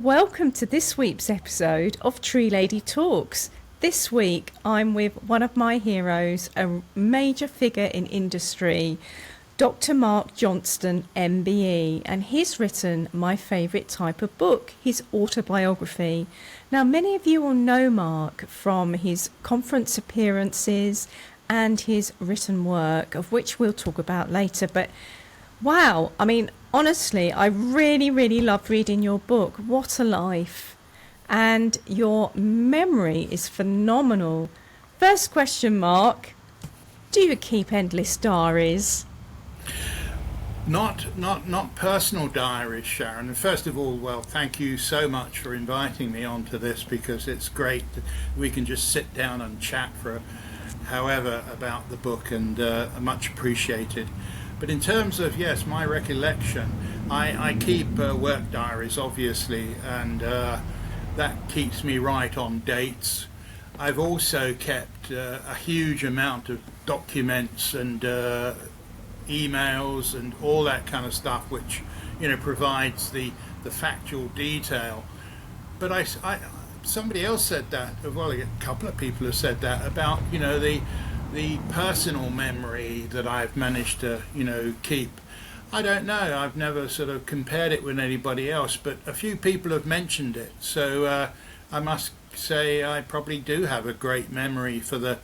Welcome to this week's episode of Tree Lady Talks. This week I'm with one of my heroes, a major figure in industry, Dr. Mark Johnston, MBE, and he's written my favourite type of book, his autobiography. Now, many of you will know Mark from his conference appearances and his written work, of which we'll talk about later, but wow, honestly, I really loved reading your book. What a life. And your memory is phenomenal. First question, Mark. Do you keep endless diaries? Not personal diaries, Sharon. And first of all, well, thank you so much for inviting me onto this, because it's great that we can just sit down and chat for however about the book, and much appreciated. But in terms of, yes, my recollection, I keep work diaries, obviously, and that keeps me right on dates. I've also kept a huge amount of documents and emails and all that kind of stuff, which, provides the factual detail. But somebody else said that, well, a couple of people have said that about, the personal memory that I've managed to, keep. I don't know. I've never sort of compared it with anybody else, but a few people have mentioned it. So I must say I probably do have a great memory for the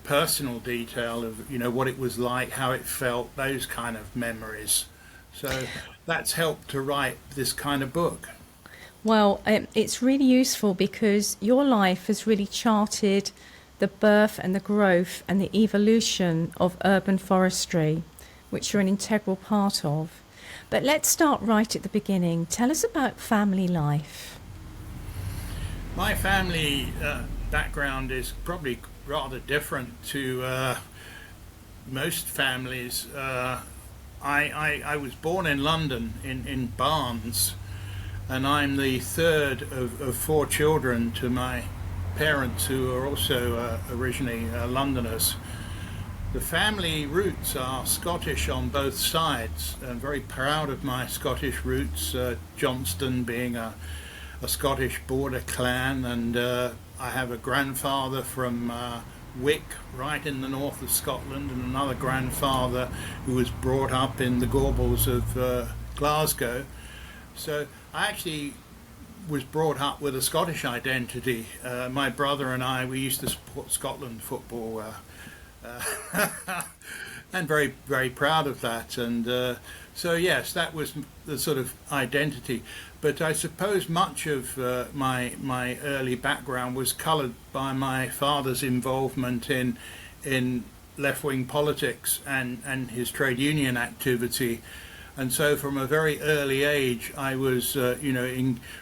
personal detail of, what it was like, how it felt, those kind of memories. So that's helped to write this kind of book. Well, it's really useful because your life has really charted the birth and the growth and the evolution of urban forestry, which you're an integral part of. But let's start right at the beginning. Tell us about family life. My family background is probably rather different to most families. I was born in London, in Barnes, and I'm the third of four children to my parents, who are also originally Londoners. The family roots are Scottish on both sides. I'm very proud of my Scottish roots, Johnston being a Scottish border clan, and I have a grandfather from Wick, right in the north of Scotland, and another grandfather who was brought up in the Gorbals of Glasgow. So I actually was brought up with a Scottish identity. My brother and I, we used to support Scotland football, and very proud of that. And so yes, that was the sort of identity. But I suppose much of my early background was coloured by my father's involvement in left-wing politics and his trade union activity. And so from a very early age, I was,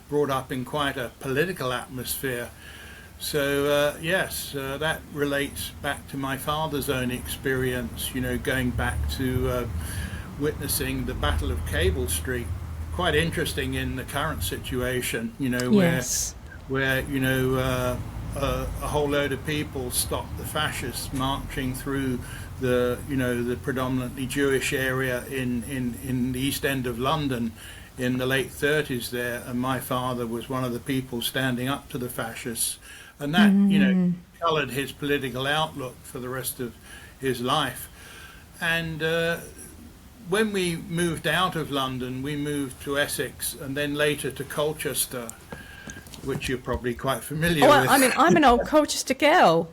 brought up in quite a political atmosphere. So, yes, that relates back to my father's own experience, going back to witnessing the Battle of Cable Street. Quite interesting in the current situation, Yes. where a whole load of people stopped the fascists marching through the predominantly Jewish area in the East End of London in the late 30s there, and my father was one of the people standing up to the fascists, and that coloured his political outlook for the rest of his life. And when we moved out of London, we moved to Essex and then later to Colchester, which you're probably quite familiar with. I'm an old Colchester girl.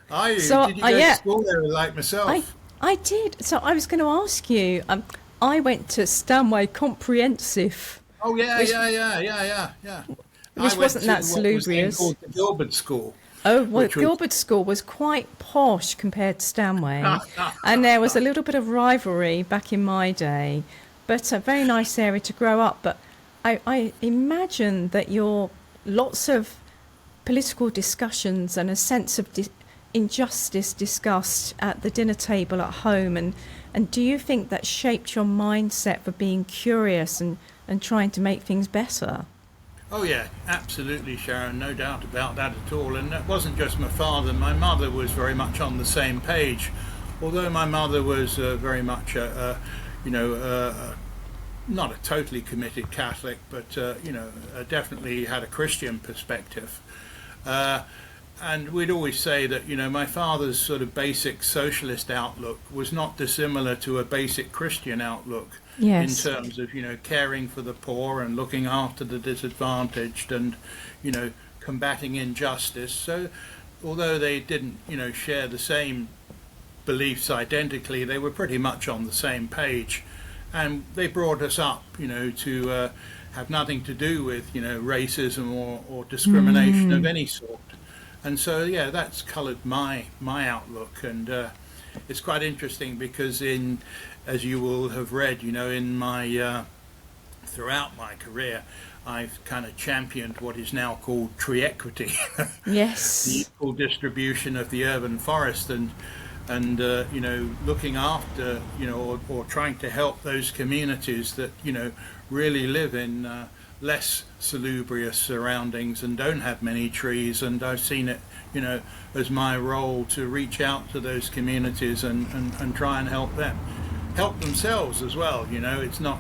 Are you? So, Did you go to school there like myself? I did. So I was going to ask you, I went to Stanway Comprehensive. Oh, yeah. Which wasn't that salubrious. What was then called the Gilbert School. Oh, well, Gilbert School was quite posh compared to Stanway. And there was a little bit of rivalry back in my day. But a very nice area to grow up. But I imagine that you're lots of political discussions and a sense of injustice discussed at the dinner table at home, and do you think that shaped your mindset for being curious and trying to make things better? Oh yeah, absolutely, Sharon, no doubt about that at all. And that wasn't just my father. My mother was very much on the same page, although my mother was very much a not a totally committed Catholic, but definitely had a Christian perspective. Uh, and we'd always say that my father's sort of basic socialist outlook was not dissimilar to a basic Christian outlook in Yes. terms of caring for the poor and looking after the disadvantaged and combating injustice. So although they didn't share the same beliefs identically, they were pretty much on the same page, and they brought us up to have nothing to do with racism or discrimination of any sort. And so yeah, that's coloured my outlook. And it's quite interesting because as you will have read, in my throughout my career, I've kind of championed what is now called tree equity, the Yes. equal distribution of the urban forest, and looking after or trying to help those communities that really live in less salubrious surroundings and don't have many trees. And I've seen it as my role to reach out to those communities and try and help themselves as well. It's not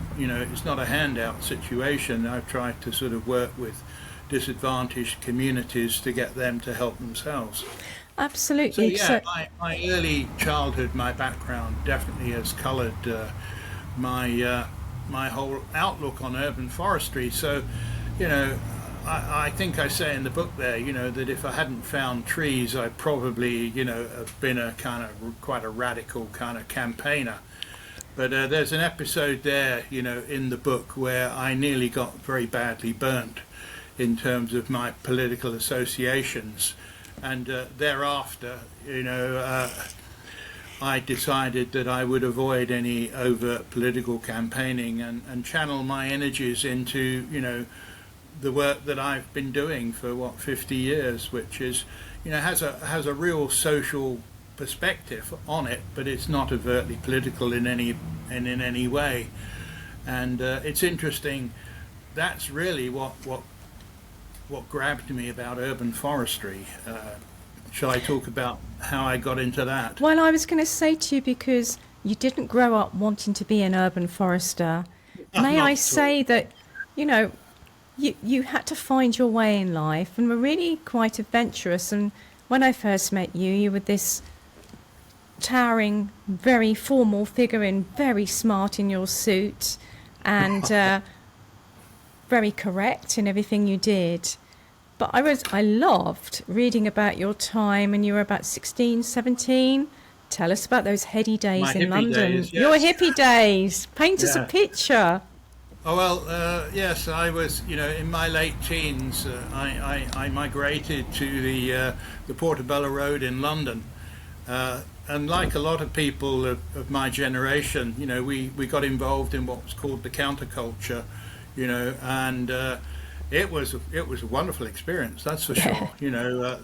a handout situation. I've tried to sort of work with disadvantaged communities to get them to help themselves. So Absolutely. yeah, So, my early childhood, my background definitely has coloured my my whole outlook on urban forestry. So, you know, I think I say in the book there, that if I hadn't found trees, I'd probably, have been a kind of quite a radical kind of campaigner. But there's an episode there, in the book where I nearly got very badly burnt in terms of my political associations. And thereafter, I decided that I would avoid any overt political campaigning and channel my energies into, the work that I've been doing for 50 years, which is, has a real social perspective on it, but it's not overtly political in any way. And it's interesting. That's really what grabbed me about urban forestry. Shall I talk about how I got into that? well, I was going to say to you, because you didn't grow up wanting to be an urban forester, may Not I at all. say that, you know, you had to find your way in life and were really quite adventurous. And when I first met you, you were this towering, very formal figure and very smart in your suit and very correct in everything you did. But I loved reading about your time, and you were about 16, 17. Tell us about those heady days My in hippie London. days, Your yes. hippie days. Paint us a Yeah. picture. Oh well, yes. I was, in my late teens. I migrated to the Portobello Road in London, and like a lot of people of my generation, we got involved in what was called the counterculture, and it was a wonderful experience. That's for Yeah. sure.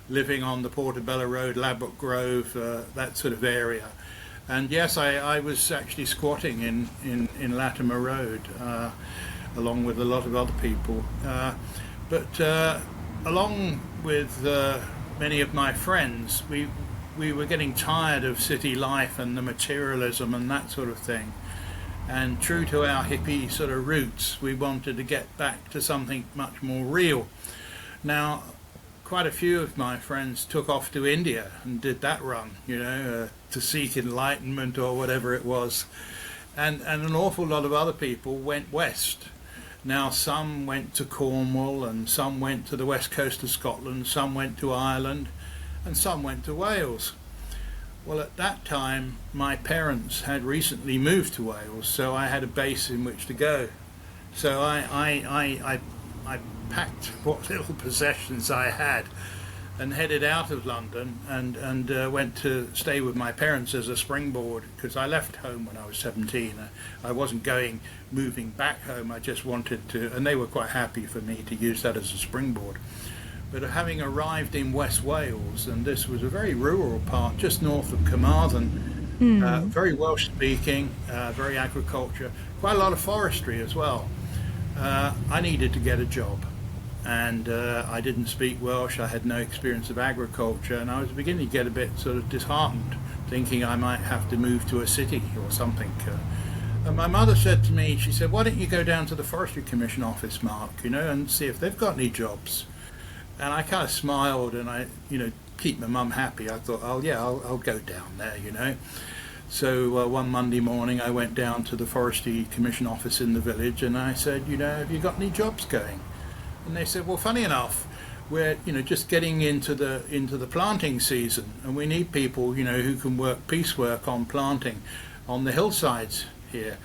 Living on the Portobello Road, Ladbroke Grove, that sort of area. And yes, I was actually squatting in Latimer Road, along with a lot of other people. But along with many of my friends, we were getting tired of city life and the materialism and that sort of thing. And true to our hippie sort of roots, we wanted to get back to something much more real. Now, quite a few of my friends took off to India and did that run, to seek enlightenment or whatever it was. And an awful lot of other people went west. Now, some went to Cornwall, and some went to the west coast of Scotland, some went to Ireland, and some went to Wales. Well, at that time, my parents had recently moved to Wales, so I had a base in which to go. So I packed what little possessions I had and headed out of London and went to stay with my parents as a springboard, because I left home when I was 17. I wasn't moving back home. I just wanted to, and they were quite happy for me to use that as a springboard. But having arrived in West Wales, and this was a very rural part just north of Carmarthen, very Welsh speaking, very agriculture, quite a lot of forestry as well. I needed to get a job, and I didn't speak Welsh. I had no experience of agriculture, and I was beginning to get a bit sort of disheartened, thinking I might have to move to a city or something. And my mother said to me, she said, "Why don't you go down to the Forestry Commission office, Mark, and see if they've got any jobs?" And I kind of smiled, and I, keep my mum happy. I thought, "Oh yeah, I'll go down there." So one Monday morning, I went down to the Forestry Commission office in the village, and I said, "Have you got any jobs going?" And they said, "Well, funny enough, we're just getting into the planting season, and we need people who can work piecework on planting on the hillsides here.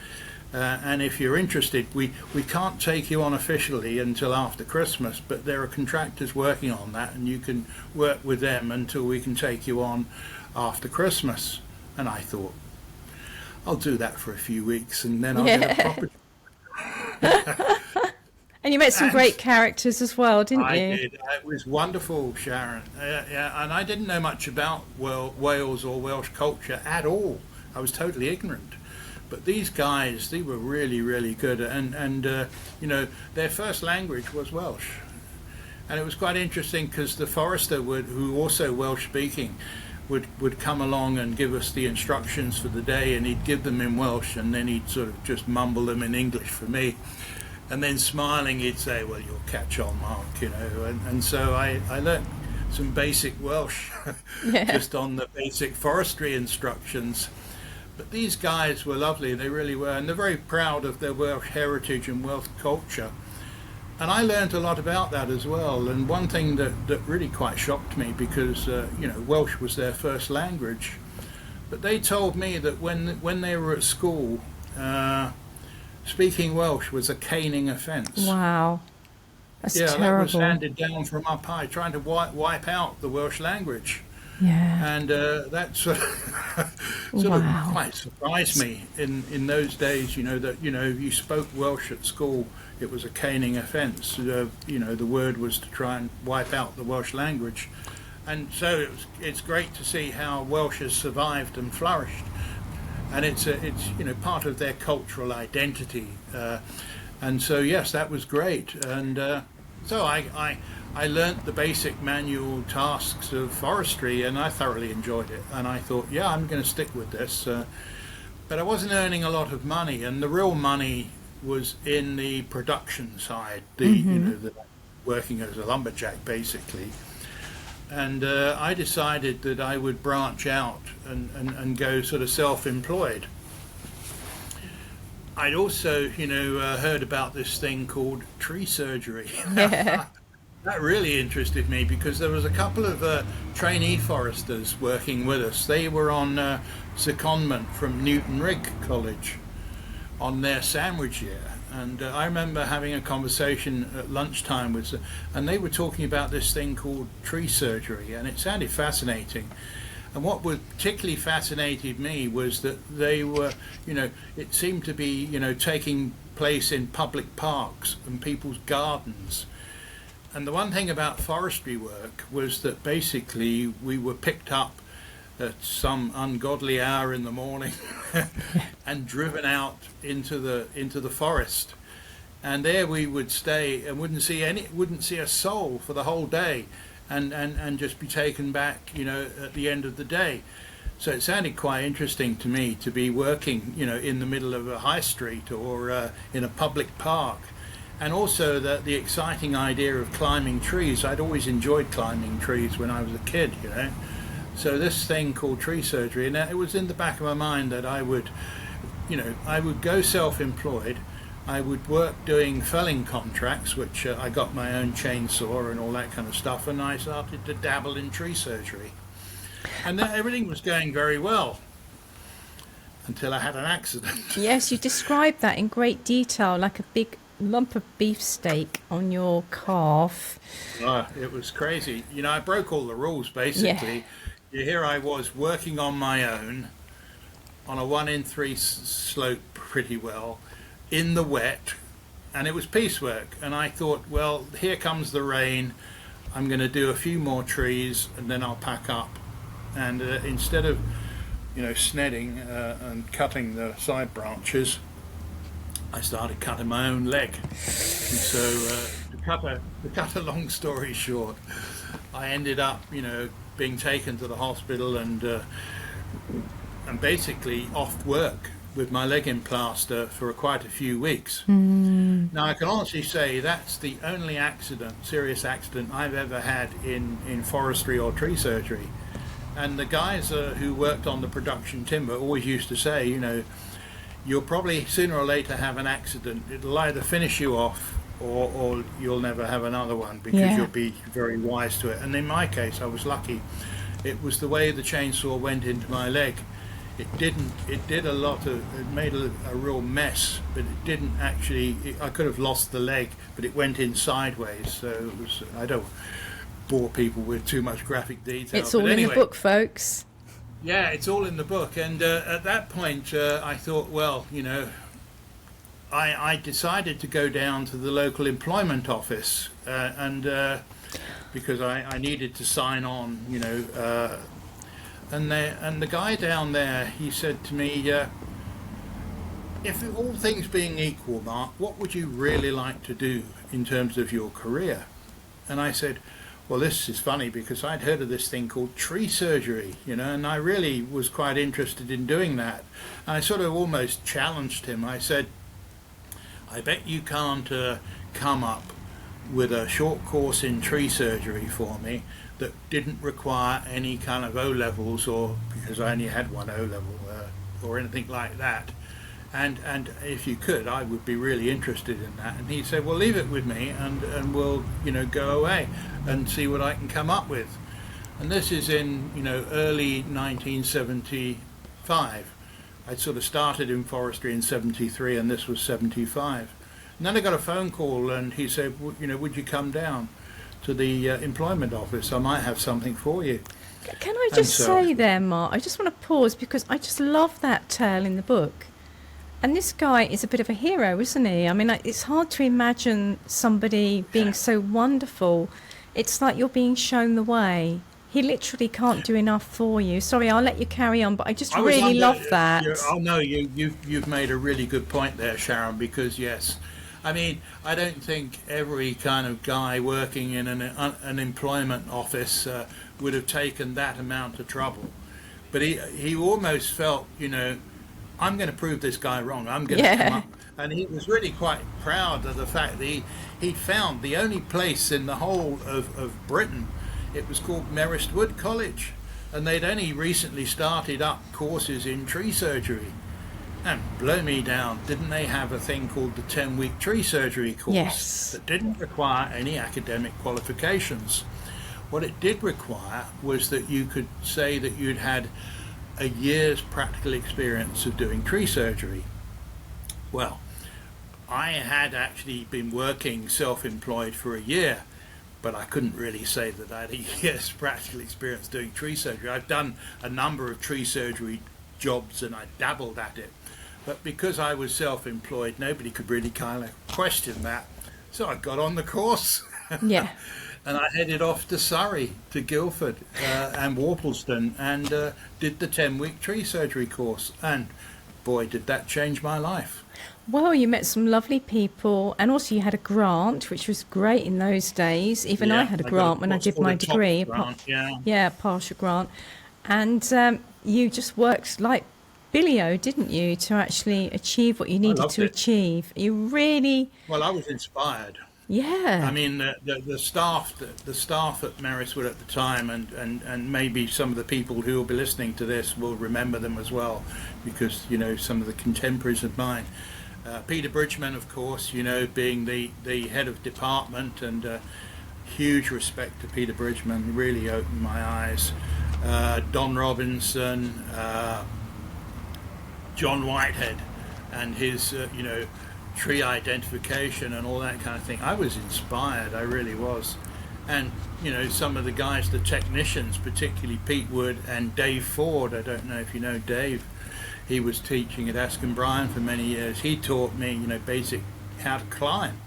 And if you're interested, we can't take you on officially until after Christmas, but there are contractors working on that, and you can work with them until we can take you on after Christmas." And I thought, I'll do that for a few weeks, and then I'll get a proper. And you met some great characters as well, didn't you? I did. It was wonderful, Sharon. Yeah, and I didn't know much about Wales or Welsh culture at all. I was totally ignorant. But these guys, they were really, really good, and their first language was Welsh. And it was quite interesting because the forester who also Welsh speaking, would come along and give us the instructions for the day, and he'd give them in Welsh, and then he'd sort of just mumble them in English for me. And then smiling, he'd say, "Well, you'll catch on, Mark," And so I learnt some basic Welsh just on the basic forestry instructions. But these guys were lovely, they really were, and they're very proud of their Welsh heritage and Welsh culture. And I learned a lot about that as well. And one thing that really quite shocked me, because Welsh was their first language, but they told me that when they were at school, speaking Welsh was a caning offence. Wow, that's terrible. That was handed down from up high, trying to wipe out the Welsh language. Yeah. And that sort of quite surprised me in those days. That if you spoke Welsh at school, it was a caning offence. The word was to try and wipe out the Welsh language. And so it's great to see how Welsh has survived and flourished, and it's part of their cultural identity. And so yes, that was great. And so I learnt the basic manual tasks of forestry, and I thoroughly enjoyed it. And I thought, yeah, I'm going to stick with this. But I wasn't earning a lot of money, and the real money was in the production side, the working as a lumberjack basically. And I decided that I would branch out and go sort of self-employed. I'd also, heard about this thing called tree surgery. Yeah. That really interested me, because there was a couple of trainee foresters working with us. They were on secondment from Newton Rigg College on their sandwich year. And I remember having a conversation at lunchtime with them, and they were talking about this thing called tree surgery, and it sounded fascinating. And what particularly fascinated me was that they were, it seemed to be, taking place in public parks and people's gardens. And the one thing about forestry work was that basically we were picked up at some ungodly hour in the morning and driven out into the forest, and there we would stay and wouldn't see a soul for the whole day, and just be taken back at the end of the day. So it sounded quite interesting to me to be working in the middle of a high street or in a public park. And also the exciting idea of climbing trees. I'd always enjoyed climbing trees when I was a kid, So this thing called tree surgery, and it was in the back of my mind that I would go self-employed. I would work doing felling contracts, which I got my own chainsaw and all that kind of stuff, and I started to dabble in tree surgery. And then everything was going very well until I had an accident. Yes, you described that in great detail, like a big lump of beefsteak on your calf. It was crazy. I broke all the rules basically. Yeah. Here I was working on my own on a 1 in 3 slope pretty well in the wet, and it was piecework. And I thought, well, here comes the rain. I'm going to do a few more trees and then I'll pack up. And instead of snedding and cutting the side branches, I started cutting my own leg. And so to cut a long story short, I ended up being taken to the hospital and basically off work with my leg in plaster for quite a few weeks. Now, I can honestly say that's the only serious accident I've ever had in forestry or tree surgery. And the guys who worked on the production timber always used to say, you'll probably sooner or later have an accident. It'll either finish you off or you'll never have another one because you'll be very wise to it. And in my case, I was lucky. It was the way the chainsaw went into my leg. It did a lot of, it made a real mess, but it didn't actually, I could have lost the leg, but it went in sideways. So it was, I don't bore people with too much graphic detail. It's all in the book, folks. Yeah, it's all in the book. And at that point, I thought, well, I decided to go down to the local employment office because I needed to sign on, and the guy down there, he said to me, if all things being equal, Mark, what would you really like to do in terms of your career? And I said, well, this is funny because I'd heard of this thing called tree surgery, and I really was quite interested in doing that. And I sort of almost challenged him. I said, I bet you can't come up with a short course in tree surgery for me that didn't require any kind of O-levels, or because I only had one O-level or anything like that. And if you could, I would be really interested in that. And he said, well, leave it with me and we'll, go away and see what I can come up with. And this is in, early 1975. I'd sort of started in forestry in 73 and this was 75. And then I got a phone call and he said, would you come down to the employment office? I might have something for you. Can I just say there, Mark, I just want to pause because I just love that tale in the book. And this guy is a bit of a hero, isn't he? I mean, it's hard to imagine somebody being so wonderful. It's like you're being shown the way. He literally can't do enough for you. Sorry, I'll let you carry on, but I just really love that. Oh no, you've made a really good point there, Sharon. Because yes, I mean, I don't think every kind of guy working in an employment office would have taken that amount of trouble. But he almost felt, I'm going to prove this guy wrong. I'm going to come up. And he was really quite proud of the fact that he found the only place in the whole of Britain. It was called Merest Wood College, and they'd only recently started up courses in tree surgery. And blow me down, didn't they have a thing called the 10-week tree surgery course that didn't require any academic qualifications? What it did require was that you could say that you'd had a year's practical experience of doing tree surgery. Well, I had actually been working self-employed for a year, but I couldn't really say that I had a year's practical experience doing tree surgery. I've done a number of tree surgery jobs and I dabbled at it. But because I was self-employed, nobody could really kind of question that. So I got on the course. Yeah. And I headed off to Surrey, to Guildford and Worplesdon, and did the 10-week tree surgery course. And boy, did that change my life. Well, you met some lovely people, and also you had a grant, which was great in those days. Even I had a grant when I did my degree. Partial grant. And you just worked like Billy-O, didn't you, to actually achieve what you needed to achieve? You really... Well, I was inspired. Yeah. I mean, the staff at Merest at the time, and maybe some of the people who will be listening to this will remember them as well, because some of the contemporaries of mine. Peter Bridgman, of course, being the head of department, and huge respect to Peter Bridgman, really opened my eyes. Don Robinson, John Whitehead, and his tree identification and all that kind of thing. I was inspired, I really was. And some of the guys, the technicians, particularly Pete Wood and Dave Ford, I don't know if you know Dave, he was teaching at Askham Bryan for many years. He taught me basic how to climb,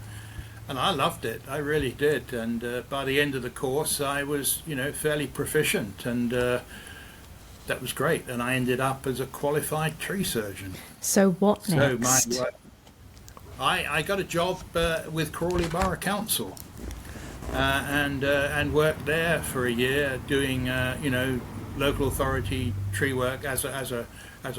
and I loved it, I really did. And by the end of the course I was fairly proficient, and that was great, and I ended up as a qualified tree surgeon. So what next? So I got a job with Crawley Borough Council, and worked there for a year doing local authority tree work as a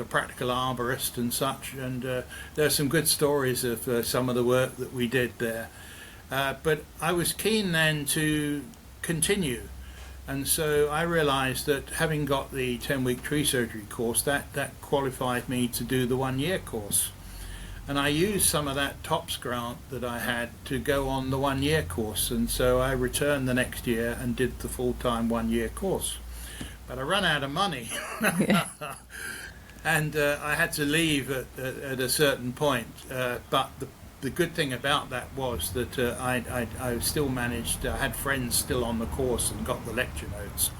practical arborist and such. And there are some good stories of some of the work that we did there. But I was keen then to continue. And so I realized that having got the 10-week tree surgery course, that qualified me to do the 1-year course. And I used some of that TOPS grant that I had to go on the 1-year course. And so I returned the next year and did the full-time 1-year course. But I ran out of money. Yeah. And I had to leave at a certain point. But the good thing about that was that I still managed, I had friends still on the course and got the lecture notes.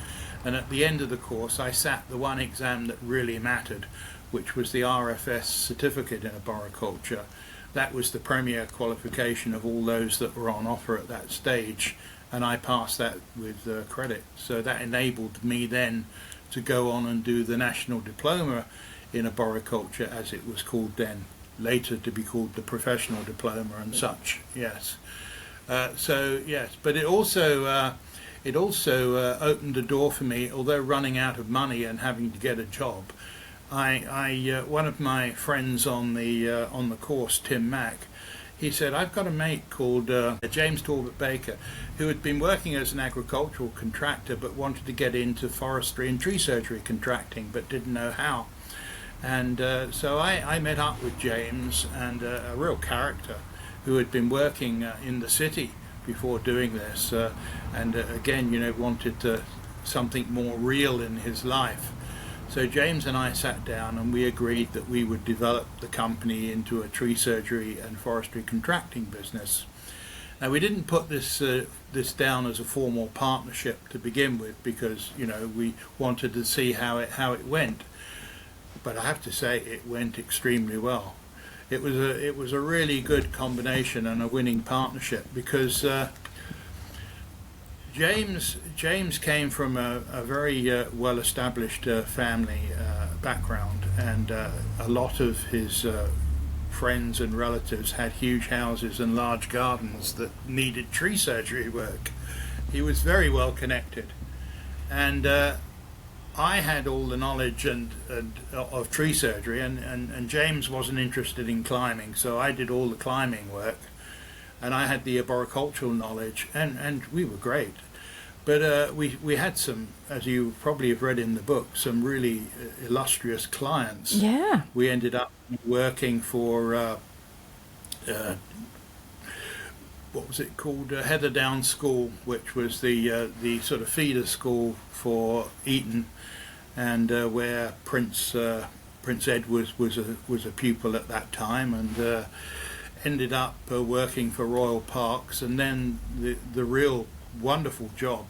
And at the end of the course, I sat the one exam that really mattered, which was the RFS certificate in arboriculture. That was the premier qualification of all those that were on offer at that stage, and I passed that with credit. So that enabled me then to go on and do the National Diploma in Arboriculture, as it was called then, later to be called the Professional Diploma and such. Yes. So yes, but it also opened a door for me. Although running out of money and having to get a job, one of my friends on the course, Tim Mack, he said, I've got a mate called James Talbot Baker, who had been working as an agricultural contractor but wanted to get into forestry and tree surgery contracting but didn't know how. And so I met up with James, and a real character who had been working in the city before doing this, and again, wanted something more real in his life. So James and I sat down and we agreed that we would develop the company into a tree surgery and forestry contracting business. Now, we didn't put this down as a formal partnership to begin with, because we wanted to see how it went. But I have to say, it went extremely well. It was a really good combination and a winning partnership, because James came from a very well-established family background, and a lot of his friends and relatives had huge houses and large gardens that needed tree surgery work. He was very well connected, and I had all the knowledge and of tree surgery, and James wasn't interested in climbing, so I did all the climbing work, and I had the arboricultural knowledge, and we were great. But we had some, as you probably have read in the book, some really illustrious clients. Yeah. We ended up working for what was it called? Heatherdown School, which was the sort of feeder school for Eton, and where Prince Ed was a pupil at that time, and ended up working for Royal Parks, and then the real wonderful job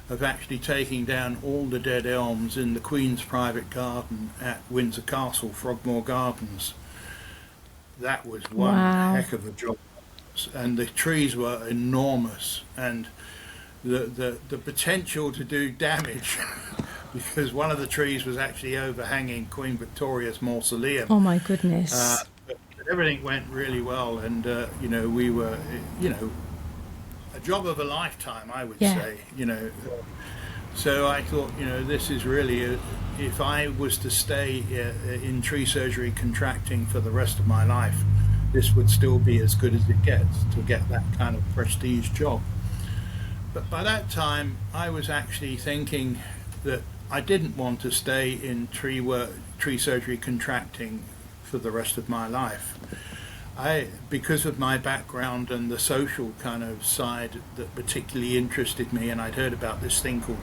of actually taking down all the dead elms in the Queen's private garden at Windsor Castle, Frogmore Gardens. That was one Wow. heck of a job. And the trees were enormous, and the potential to do damage because one of the trees was actually overhanging Queen Victoria's mausoleum. Oh my goodness. But everything went really well, and we were a job of a lifetime, I would Yeah. say. So I thought, this is really if I was to stay in tree surgery contracting for the rest of my life, this would still be as good as it gets to get that kind of prestige job. But by that time, I was actually thinking that I didn't want to stay in tree surgery contracting for the rest of my life. Because of my background and the social kind of side that particularly interested me, and I'd heard about this thing called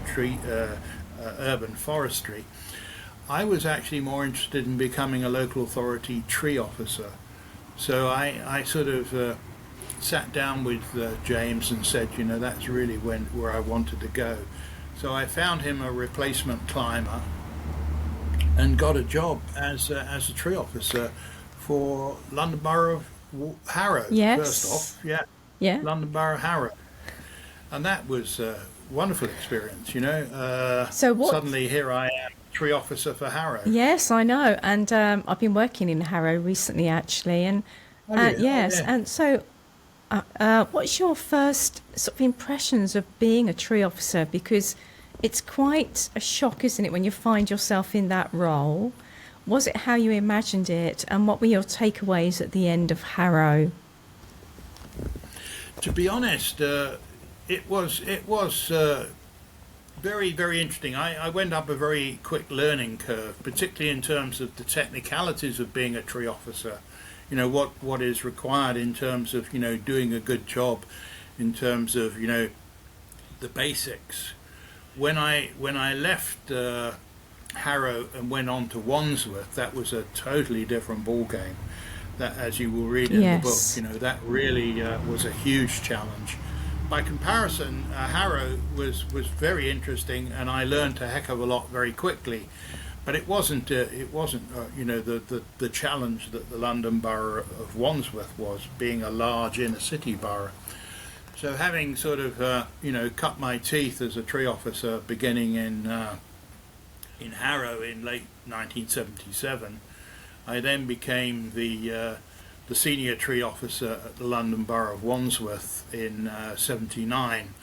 urban forestry, I was actually more interested in becoming a local authority tree officer. So I sort of sat down with James and said, that's really where I wanted to go. So I found him a replacement climber and got a job as a tree officer for London Borough of Harrow. Yes. First off, Yeah. London Borough Harrow, and that was a wonderful experience. So what? Suddenly here I am, tree officer for Harrow. Yes, I know, and I've been working in Harrow recently, actually, and yeah. yes, Oh, yeah. and so, what's your first sort of impressions of being a tree officer? Because It's quite a shock, isn't it, when you find yourself in that role? Was it how you imagined it, and what were your takeaways at the end of Harrow? To be honest, it was very, very interesting. I went up a very quick learning curve, particularly in terms of the technicalities of being a tree officer. What is required in terms of doing a good job, in terms of the basics. When I left Harrow and went on to Wandsworth, that was a totally different ball game. That, as you will read in the book, Yes. that really was a huge challenge. By comparison, Harrow was very interesting, and I learned a heck of a lot very quickly. But it wasn't the challenge that the London Borough of Wandsworth was, being a large inner city borough. So having sort of cut my teeth as a tree officer beginning in Harrow in late 1977, I then became the senior tree officer at the London Borough of Wandsworth in '79,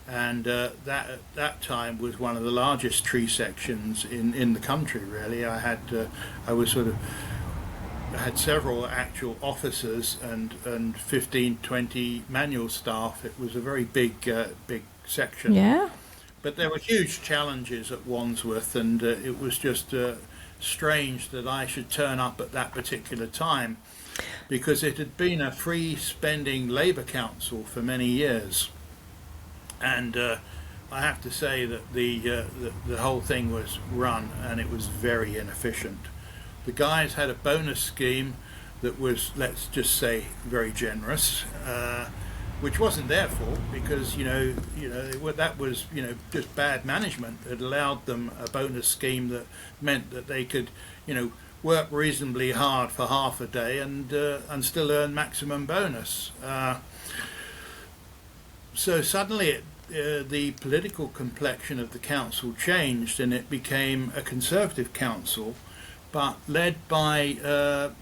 and that at that time was one of the largest tree sections in the country. Really, I was sort of I had several actual officers and 15, 20 manual staff. It was a very big section. Yeah. But there were huge challenges at Wandsworth, and it was just strange that I should turn up at that particular time, because it had been a free spending Labour council for many years, and I have to say that the whole thing was run, and it was very inefficient. The guys had a bonus scheme that was, let's just say, very generous, which wasn't their fault, because that was just bad management. It allowed them a bonus scheme that meant that they could work reasonably hard for half a day and still earn maximum bonus. So suddenly the political complexion of the council changed, and it became a Conservative council, but led by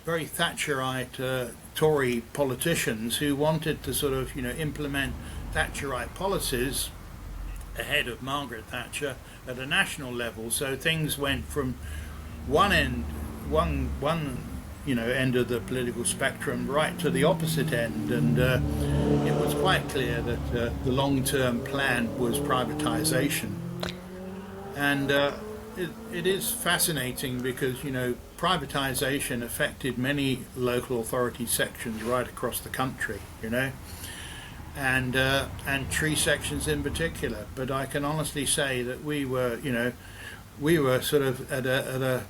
very Thatcherite Tory politicians who wanted to sort of implement Thatcherite policies ahead of Margaret Thatcher at a national level. So things went from one end, one end of the political spectrum, right to the opposite end, and it was quite clear that the long-term plan was privatisation. And it is fascinating because privatisation affected many local authority sections right across the country, and tree sections in particular. But I can honestly say that we were sort of at a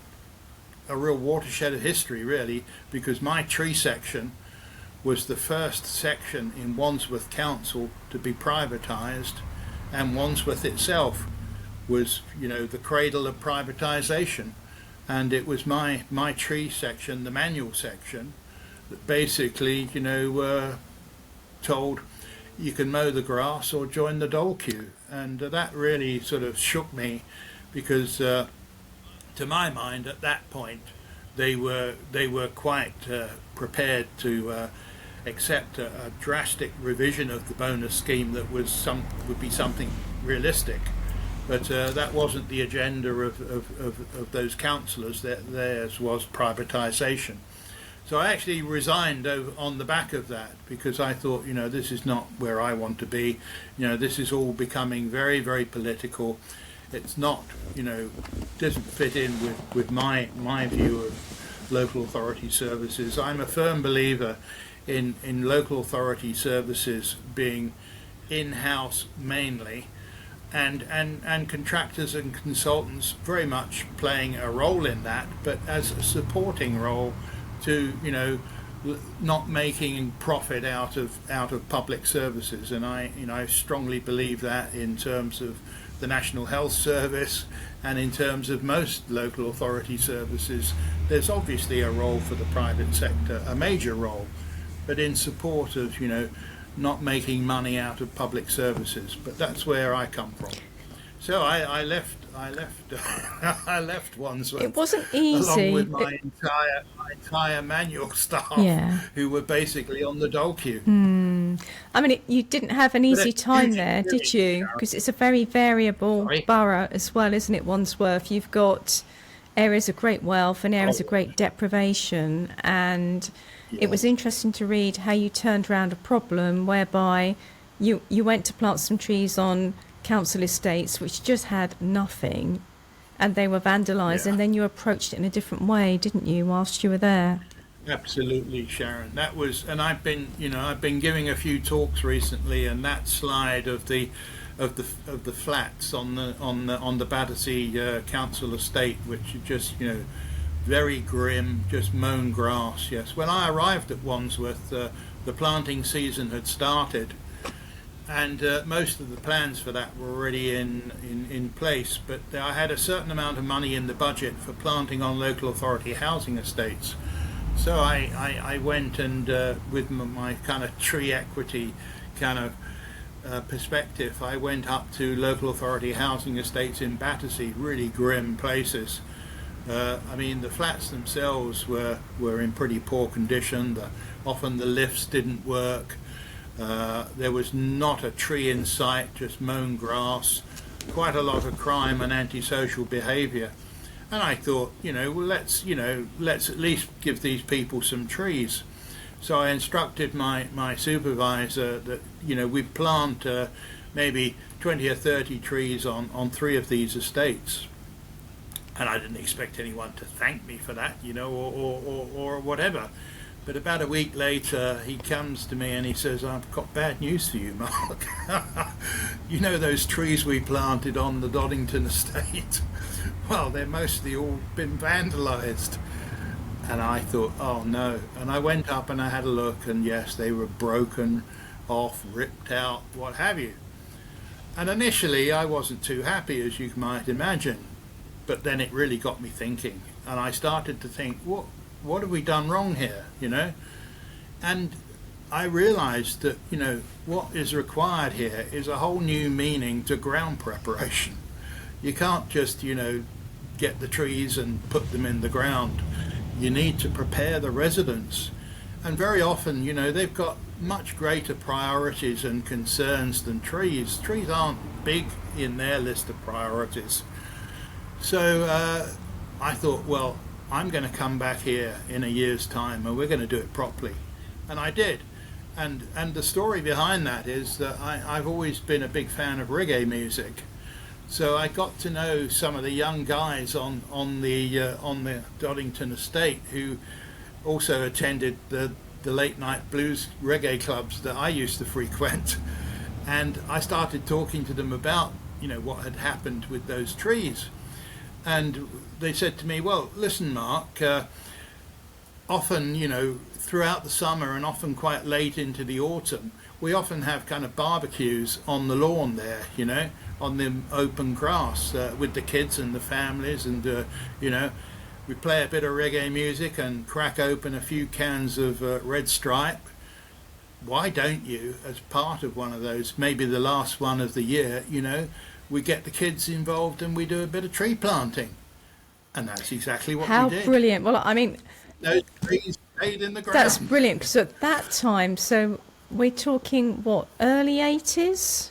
real watershed of history, really, because my tree section was the first section in Wandsworth Council to be privatised, and Wandsworth itself was the cradle of privatisation. And it was my tree section, the manual section, that basically told you can mow the grass or join the dole queue. And that really sort of shook me, because to my mind at that point they were quite prepared to accept a drastic revision of the bonus scheme that would be something realistic. But that wasn't the agenda of those councillors. Theirs was privatisation. So I actually resigned on the back of that, because I thought, this is not where I want to be. This is all becoming very, very political. It's not, doesn't fit in with my view of local authority services. I'm a firm believer in local authority services being in-house mainly, and contractors and consultants very much playing a role in that, but as a supporting role to not making profit out of public services. And I strongly believe that in terms of the National Health Service, and in terms of most local authority services, there's obviously a role for the private sector, a major role, but in support of not making money out of public services. But that's where I come from. So I left I left Wandsworth. It wasn't easy. Along with my entire manual staff, Yeah. who were basically on the dole queue. I mean, you didn't have an But easy a time huge there, did experience, you? Sharon. Because it's a very variable Sorry. borough as well, isn't it, Wandsworth? You've got areas of great wealth and areas of Oh, great deprivation. And it yeah. was interesting to read how you turned around a problem whereby you went to plant some trees on council estates which just had nothing and they were vandalised, Yeah. and then you approached it in a different way, didn't you, whilst you were there? Absolutely, Sharon. That was, and I've been giving a few talks recently, and that slide of the flats on the Battersea Council estate, which are just very grim, just mown grass. Yes, when I arrived at Wandsworth, the planting season had started, and most of the plans for that were already in place. But I had a certain amount of money in the budget for planting on local authority housing estates. So I went and with my kind of tree equity kind of perspective, I went up to local authority housing estates in Battersea, really grim places. I mean, the flats themselves were in pretty poor condition. Often the lifts didn't work. There was not a tree in sight, just mown grass, quite a lot of crime and antisocial behaviour. And I thought, well, let's at least give these people some trees. So I instructed my supervisor that, we'd plant maybe 20 or 30 trees on 3 of these estates. And I didn't expect anyone to thank me for that, or whatever. But about a week later, he comes to me and he says, I've got bad news for you, Mark. You know those trees we planted on the Doddington estate? Well, they're mostly all been vandalised. And I thought, oh no. And I went up and I had a look, and yes, they were broken off, ripped out, what have you. And initially I wasn't too happy, as you might imagine. But then it really got me thinking. And I started to think, what have we done wrong here, And I realised that, what is required here is a whole new meaning to ground preparation. You can't just, get the trees and put them in the ground. You need to prepare the residents. And very often, they've got much greater priorities and concerns than trees. Trees aren't big in their list of priorities. So I thought, well, I'm going to come back here in a year's time and we're going to do it properly. And I did. And the story behind that is that I've always been a big fan of reggae music. So I got to know some of the young guys on the Doddington estate who also attended the late night blues reggae clubs that I used to frequent. And I started talking to them about, what had happened with those trees. And they said to me, well, listen, Mark, often, throughout the summer and often quite late into the autumn, we often have kind of barbecues on the lawn there, on the open grass with the kids and the families. And, we play a bit of reggae music and crack open a few cans of Red Stripe. Why don't you, as part of one of those, maybe the last one of the year, we get the kids involved and we do a bit of tree planting? And that's exactly what How we did. brilliant. Well, I mean, Those trees stayed in the ground. that's brilliant, because at that time, so we're talking, what, early 80s?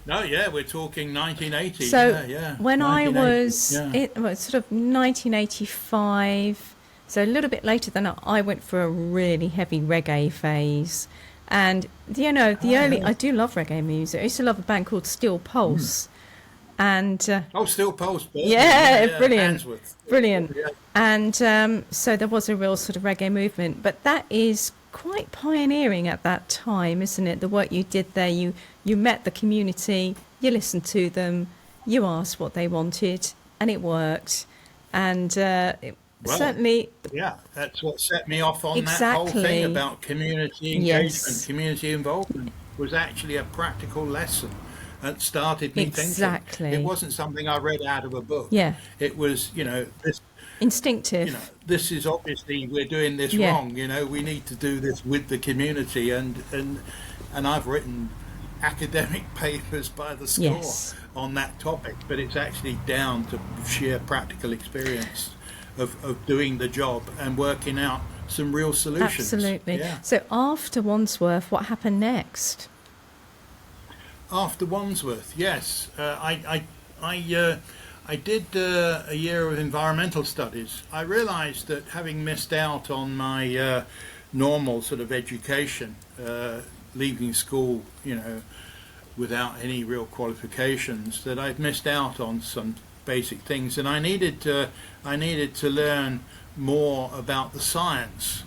No, yeah, we're talking 1980. So yeah. when I 1980, was, yeah. it was sort of 1985, so a little bit later than I went for a really heavy reggae phase. And, the early, I do love reggae music. I used to love a band called Steel Pulse. And Still Pulse. yeah, brilliant. Handsworth. Brilliant. Yeah. And so there was a real sort of reggae movement, but that is quite pioneering at that time, isn't it? The work you did there, you met the community, you listened to them, you asked what they wanted, and it worked. And certainly, Yeah, that's what set me off on that whole Exactly. thing about community engagement, Yes. community involvement. Was actually a practical lesson that started me Exactly. thinking. It wasn't something I read out of a book. Yeah. It was, this, instinctive. this is obviously we're doing this Yeah. wrong. We need to do this with the community, and I've written academic papers by the score Yes. on that topic, but it's actually down to sheer practical experience of doing the job and working out some real solutions. Absolutely. Yeah. So after Wandsworth, what happened next? After Wandsworth, yes, I did a year of environmental studies. I realised that having missed out on my normal sort of education, leaving school, without any real qualifications, that I'd missed out on some basic things, and I needed to learn more about the science,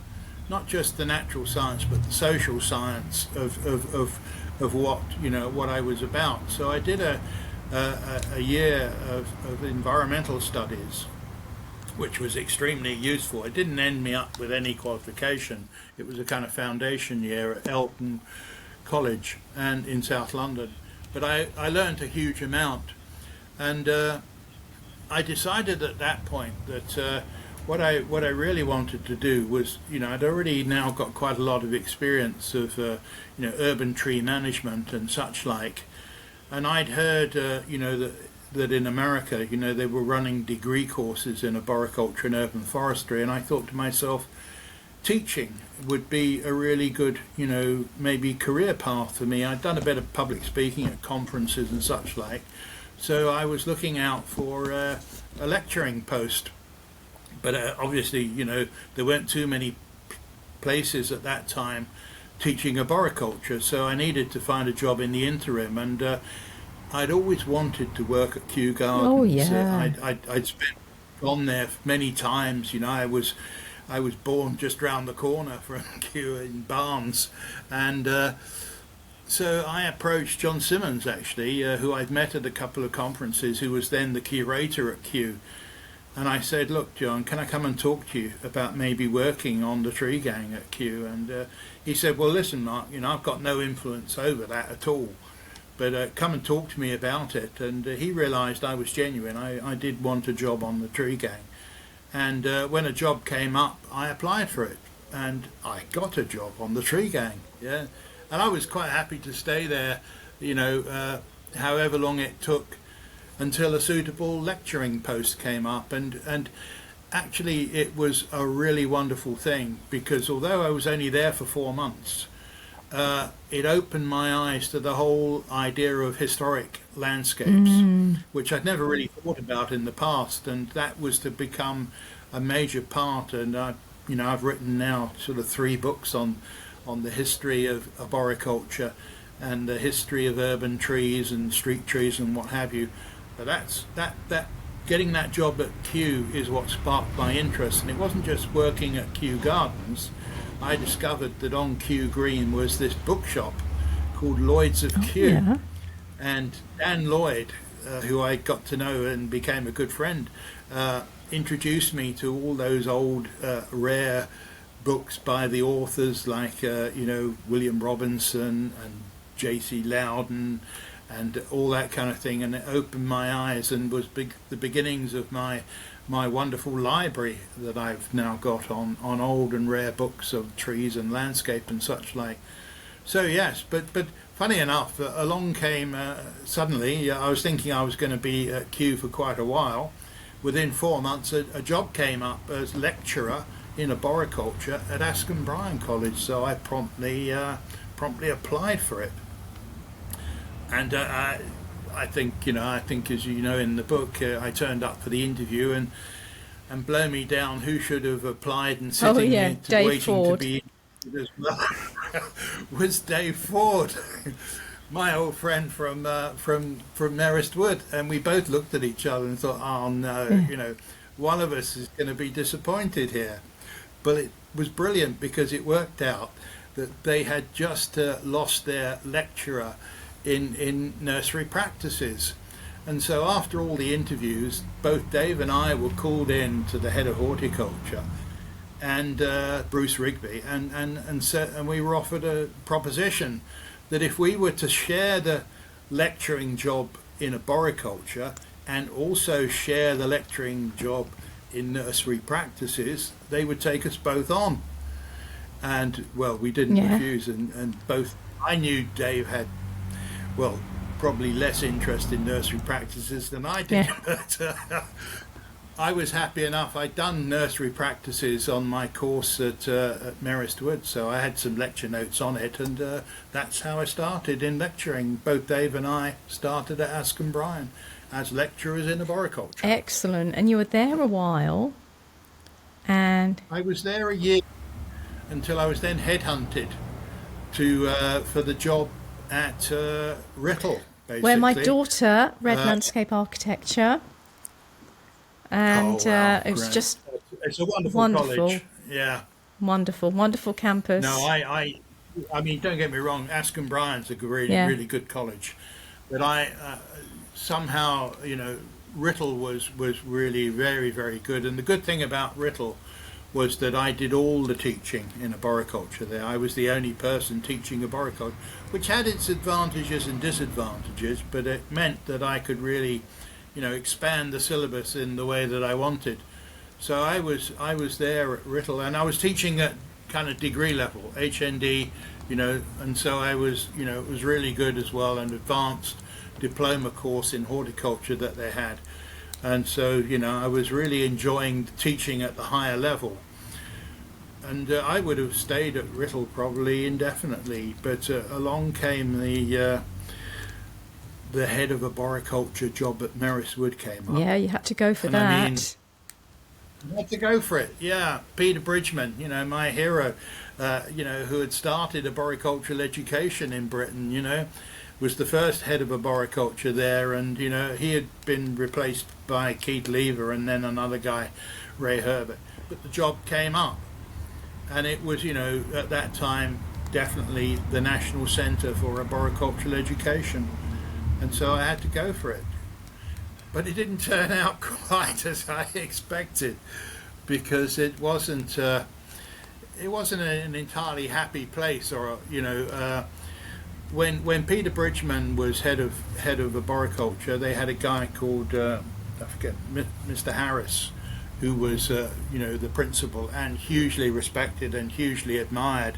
not just the natural science, but the social science of what I was about. So I did a year of environmental studies, which was extremely useful. It didn't end me up with any qualification. It was a kind of foundation year at Elton College and in South London. But I learned a huge amount, and I decided at that point that what I really wanted to do was, I'd already now got quite a lot of experience of urban tree management and such like, and I'd heard that in America, they were running degree courses in arboriculture and urban forestry, and I thought to myself, teaching would be a really good, maybe career path for me. I'd done a bit of public speaking at conferences and such like, so I was looking out for a lecturing post. But obviously, there weren't too many places at that time teaching arboriculture, so I needed to find a job in the interim. And I'd always wanted to work at Kew Gardens. Oh, yeah. I'd gone there many times. I was born just round the corner from Kew in Barnes, and so I approached John Simmons, actually, who I'd met at a couple of conferences, who was then the curator at Kew. And I said, look, John, can I come and talk to you about maybe working on the tree gang at Kew? And he said, well, listen, Mark, I've got no influence over that at all, but come and talk to me about it. And he realised I was genuine. I did want a job on the tree gang. And when a job came up, I applied for it. And I got a job on the tree gang, yeah. And I was quite happy to stay there, however long it took, until a suitable lecturing post came up, and actually it was a really wonderful thing, because although I was only there for 4 months, it opened my eyes to the whole idea of historic landscapes, which I'd never really thought about in the past, and that was to become a major part. And I've written now sort of 3 books on the history of arboriculture and the history of urban trees and street trees and what have you. But that getting that job at Kew is what sparked my interest, and it wasn't just working at Kew Gardens. I discovered that on Kew Green was this bookshop called Lloyd's of Kew, Yeah. and Dan Lloyd, who I got to know and became a good friend, introduced me to all those old rare books by the authors like William Robinson and J.C. Loudon and all that kind of thing, and it opened my eyes and was the beginnings of my wonderful library that I've now got on old and rare books of trees and landscape and such like. So yes, but funny enough, along came suddenly, I was thinking I was going to be at Kew for quite a while. Within 4 months, a job came up as lecturer in arboriculture at Askham Bryan College, so I promptly applied for it. And I think as you know in the book, I turned up for the interview, and blow me down, who should have applied and sitting Dave waiting Ford. to be interviewed as well was Dave Ford, my old friend from Merest Wood, and we both looked at each other and thought, oh no, one of us is going to be disappointed here. But it was brilliant, because it worked out that they had just lost their lecturer in nursery practices. And so after all the interviews, both Dave and I were called in to the head of horticulture, and Bruce Rigby, and we were offered a proposition that if we were to share the lecturing job in arboriculture and also share the lecturing job in nursery practices, they would take us both on. And well, we didn't refuse, and both, I knew Dave had, well, probably less interest in nursery practices than I did, I was happy enough. I'd done nursery practices on my course at Merest Wood, so I had some lecture notes on it, and that's how I started in lecturing. Both Dave and I started at Askham Bryan as lecturers in arboriculture. Excellent. And you were there a while, and I was there a year until I was then headhunted to for the job at Rittle, basically. where my daughter read landscape architecture, and Oh wow, it was great! just It's a wonderful wonderful, college. Yeah. wonderful, wonderful No, campus. I mean, don't get me wrong. Askham Bryan's a really, Yeah. really good college, but I somehow, Rittle was really very, very good. And the good thing about Rittle was that I did all the teaching in arboriculture there. I was the only person teaching arboriculture, which had its advantages and disadvantages, but it meant that I could really, expand the syllabus in the way that I wanted. So I was there at Rittle, and I was teaching at kind of degree level, HND, and so I was, it was really good as well, an advanced diploma course in horticulture that they had. And so, I was really enjoying teaching at the higher level. And I would have stayed at Rittle probably indefinitely, but along came the head of arboriculture job at Merest Wood came up. Yeah, you had to go for And I mean, that. I had to go for it. Yeah, Peter Bridgman, my hero, who had started arboricultural education in Britain, was the first head of arboriculture there, and he had been replaced by Keith Lever and then another guy, Ray Herbert. But the job came up, and it was, at that time, definitely the national centre for arboricultural education, and so I had to go for it. But it didn't turn out quite as I expected, because it wasn't an entirely happy place, or when Peter Bridgman was head of arboriculture, they had a guy called I forget, Mr. Harris, who was the principal and hugely respected and hugely admired.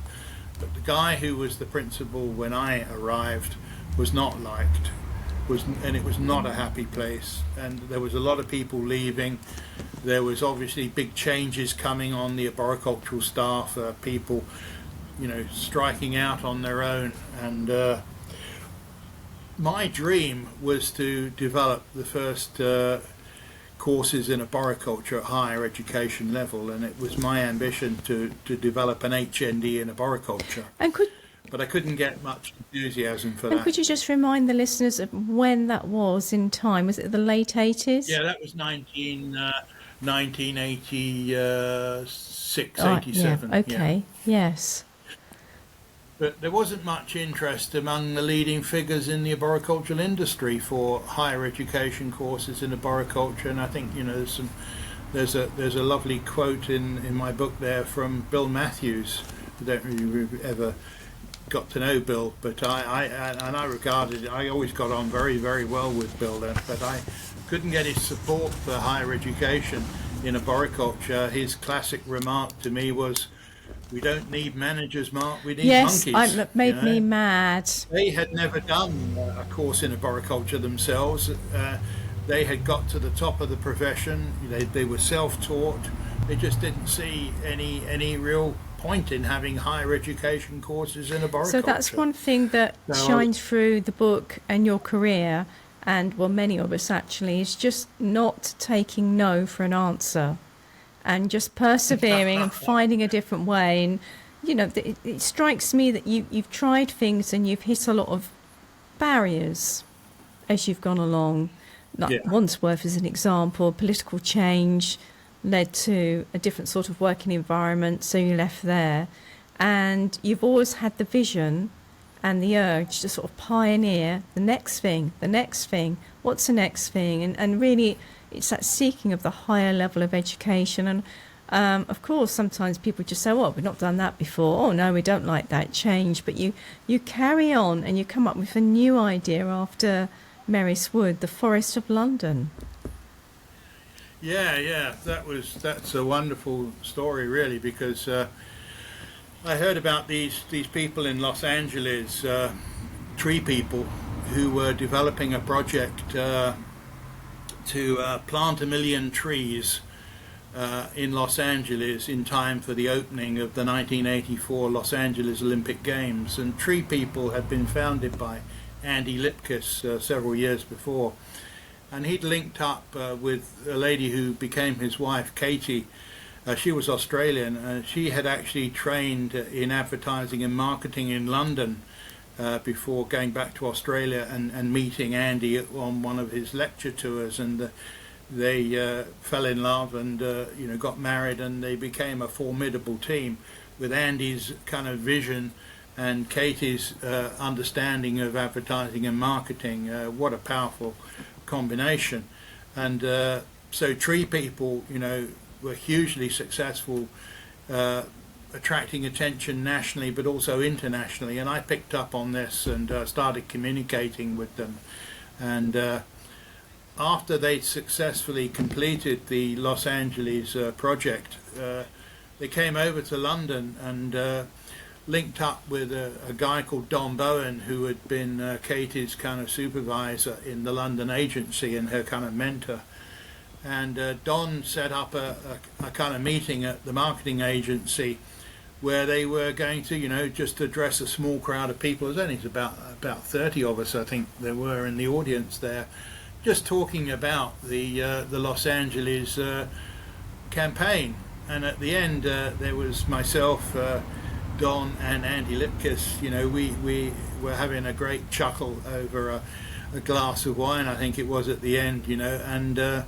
But the guy who was the principal when I arrived was not liked. And it was not a happy place, and there was a lot of people leaving. There was obviously big changes coming on the arboricultural staff, people striking out on their own, and my dream was to develop the first courses in arboriculture at higher education level, and it was my ambition to develop an HND in arboriculture. And But I couldn't get much enthusiasm for and that. could you just remind the listeners of when that was in time? Was it the late 80s? Yeah, that was 1986, Oh, 87. yeah. Okay. Yes. But there wasn't much interest among the leading figures in the arboricultural industry for higher education courses in arboriculture, and I think there's a lovely quote in my book there from Bill Matthews. I don't really ever got to know Bill, but I always got on very, very well with Bill, but I couldn't get his support for higher education in arboriculture. His classic remark to me was, "We don't need managers, Mark, we need Yes, monkeys." it made me mad. They had never done a course in arboriculture themselves. They had got to the top of the profession. They were self-taught. They just didn't see any real point in having higher education courses in arboriculture. So that's one thing that shines through the book and your career, and well, many of us actually, is just not taking no for an answer, and just persevering and finding a different way. And it strikes me that you've tried things and you've hit a lot of barriers as you've gone along. Like Wandsworth as an example, political change led to a different sort of working environment, so you left there, and you've always had the vision and the urge to sort of pioneer the next thing, what's the next thing, and really it's that seeking of the higher level of education. And of course sometimes people just say, well, we've not done that before, oh no, we don't like that, change, but you carry on and you come up with a new idea after Merest Wood, the Forest of London. Yeah, that's a wonderful story, really, because I heard about these people in Los Angeles, tree people, who were developing a project to plant 1 million trees in Los Angeles in time for the opening of the 1984 Los Angeles Olympic Games. And Tree People had been founded by Andy Lipkiss several years before. And he'd linked up with a lady who became his wife, Katie. She was Australian. She had actually trained in advertising and marketing in London before going back to Australia and meeting Andy on one of his lecture tours. And they fell in love and got married, and they became a formidable team with Andy's kind of vision and Katie's understanding of advertising and marketing. What a powerful combination. And so Tree People, were hugely successful, attracting attention nationally but also internationally. And I picked up on this and started communicating with them. And after they'd successfully completed the Los Angeles project, they came over to London and linked up with a guy called Don Bowen, who had been Katie's kind of supervisor in the London agency and her kind of mentor. And Don set up a kind of meeting at the marketing agency where they were going to, just address a small crowd of people. There's only about 30 of us, I think there were in the audience there, just talking about the Los Angeles campaign. And at the end, there was myself, Don, and Andy Lipkiss. We were having a great chuckle over a glass of wine, I think it was at the end, and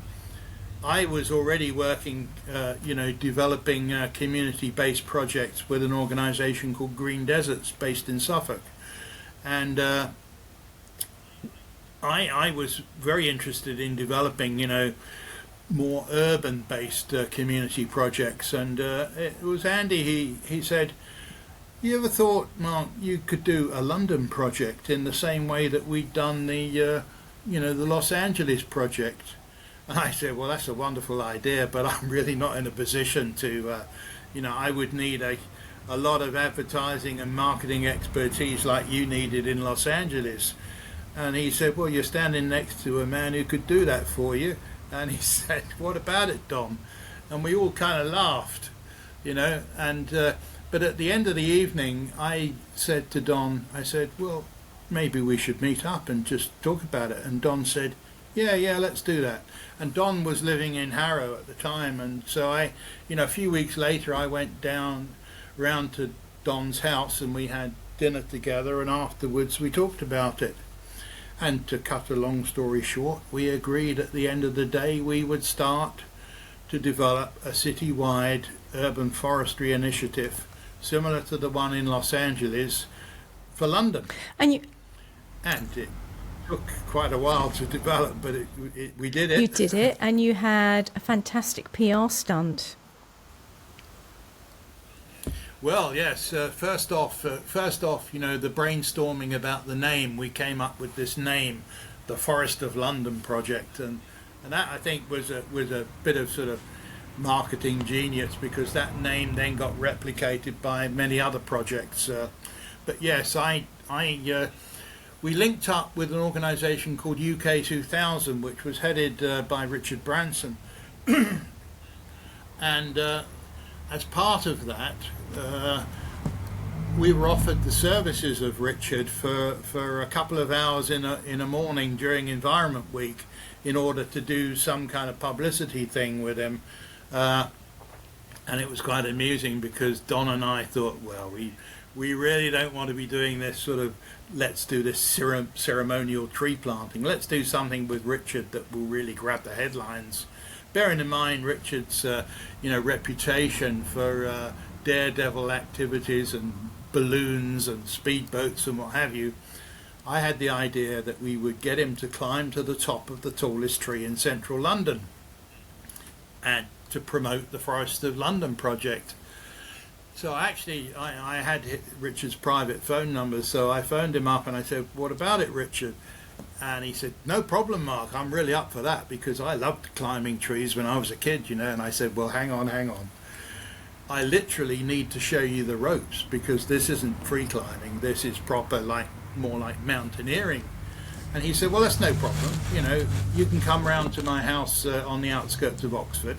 I was already working, developing community-based projects with an organisation called Green Deserts based in Suffolk. And I was very interested in developing, more urban-based community projects. And it was Andy, he said, "You ever thought, Mark, you could do a London project in the same way that we'd done the Los Angeles project?" And I said, "Well, that's a wonderful idea, but I'm really not in a position to, I would need a lot of advertising and marketing expertise like you needed in Los Angeles." And he said, "Well, you're standing next to a man who could do that for you." And he said, "What about it, Don?" And we all kind of laughed, and but at the end of the evening, I said to Don, I said, "Well, maybe we should meet up and just talk about it." And Don said, yeah, let's do that. And Don was living in Harrow at the time, and so I, a few weeks later, I went down round to Don's house and we had dinner together, and afterwards we talked about it. And to cut a long story short, we agreed at the end of the day we would start to develop a citywide urban forestry initiative similar to the one in Los Angeles for London. And it took quite a while to develop, but we did it. You did it, and you had a fantastic PR stunt. Well, yes. First off, the brainstorming about the name, we came up with this name, the Forest of London Project, and that I think was a bit of sort of marketing genius, because that name then got replicated by many other projects. But yes, we linked up with an organisation called UK 2000, which was headed by Richard Branson, and as part of that, we were offered the services of Richard for a couple of hours in a morning during Environment Week in order to do some kind of publicity thing with him. And it was quite amusing because Don and I thought, well, we really don't want to be doing this sort of, let's do this ceremonial tree planting. Let's do something with Richard that will really grab the headlines. Bearing in mind Richard's reputation for daredevil activities and balloons and speedboats and what have you, I had the idea that we would get him to climb to the top of the tallest tree in central London and to promote the Forest of London project. So actually I had Richard's private phone number, so I phoned him up and I said, "What about it, Richard?" And he said, "No problem, Mark, I'm really up for that, because I loved climbing trees when I was a kid, And I said, "Well, hang on. I literally need to show you the ropes, because this isn't free climbing, this is proper, more like mountaineering." And he said, well, that's no problem. You know, you can come round to my house on the outskirts of Oxford,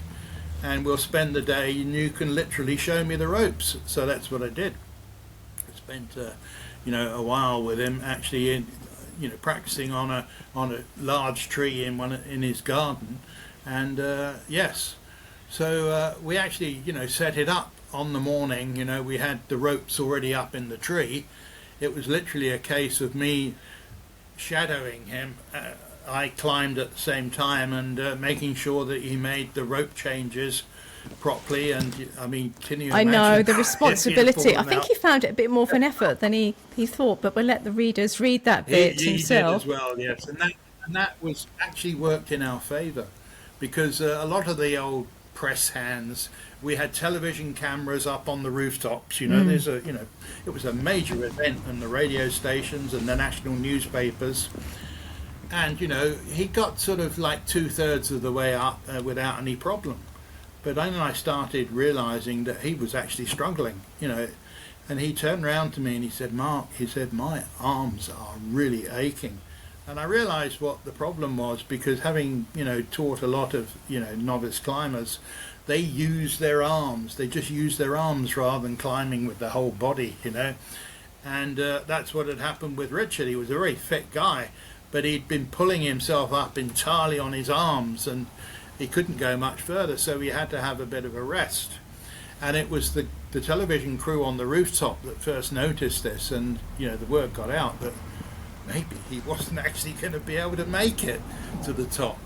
and we'll spend the day, and you can literally show me the ropes. So that's what I did. I spent, a while with him, actually, practicing on a large tree in his garden, and yes. So we actually, set it up on the morning. We had the ropes already up in the tree. It was literally a case of me shadowing him. I climbed at the same time and making sure that he made the rope changes properly. And I mean, can you imagine? I know the responsibility. I think out? he found it a bit more of an effort than he thought, but we'll let the readers read that bit He himself. did as well, yes, and that was actually worked in our favour, because a lot of the old press hands, we had television cameras up on the rooftops. There's it was a major event, and the radio stations and the national newspapers. And he got sort of like 2/3 of the way up without any problem. But then I started realising that he was actually struggling, and he turned around to me and he said, Mark, he said, my arms are really aching. And I realised what the problem was, because having, taught a lot of, novice climbers, they use their arms. They just use their arms rather than climbing with the whole body, And that's what had happened with Richard. He was a very fit guy, but he'd been pulling himself up entirely on his arms, and he couldn't go much further, so he had to have a bit of a rest. And it was the television crew on the rooftop that first noticed this, and the word got out that maybe he wasn't actually going to be able to make it to the top.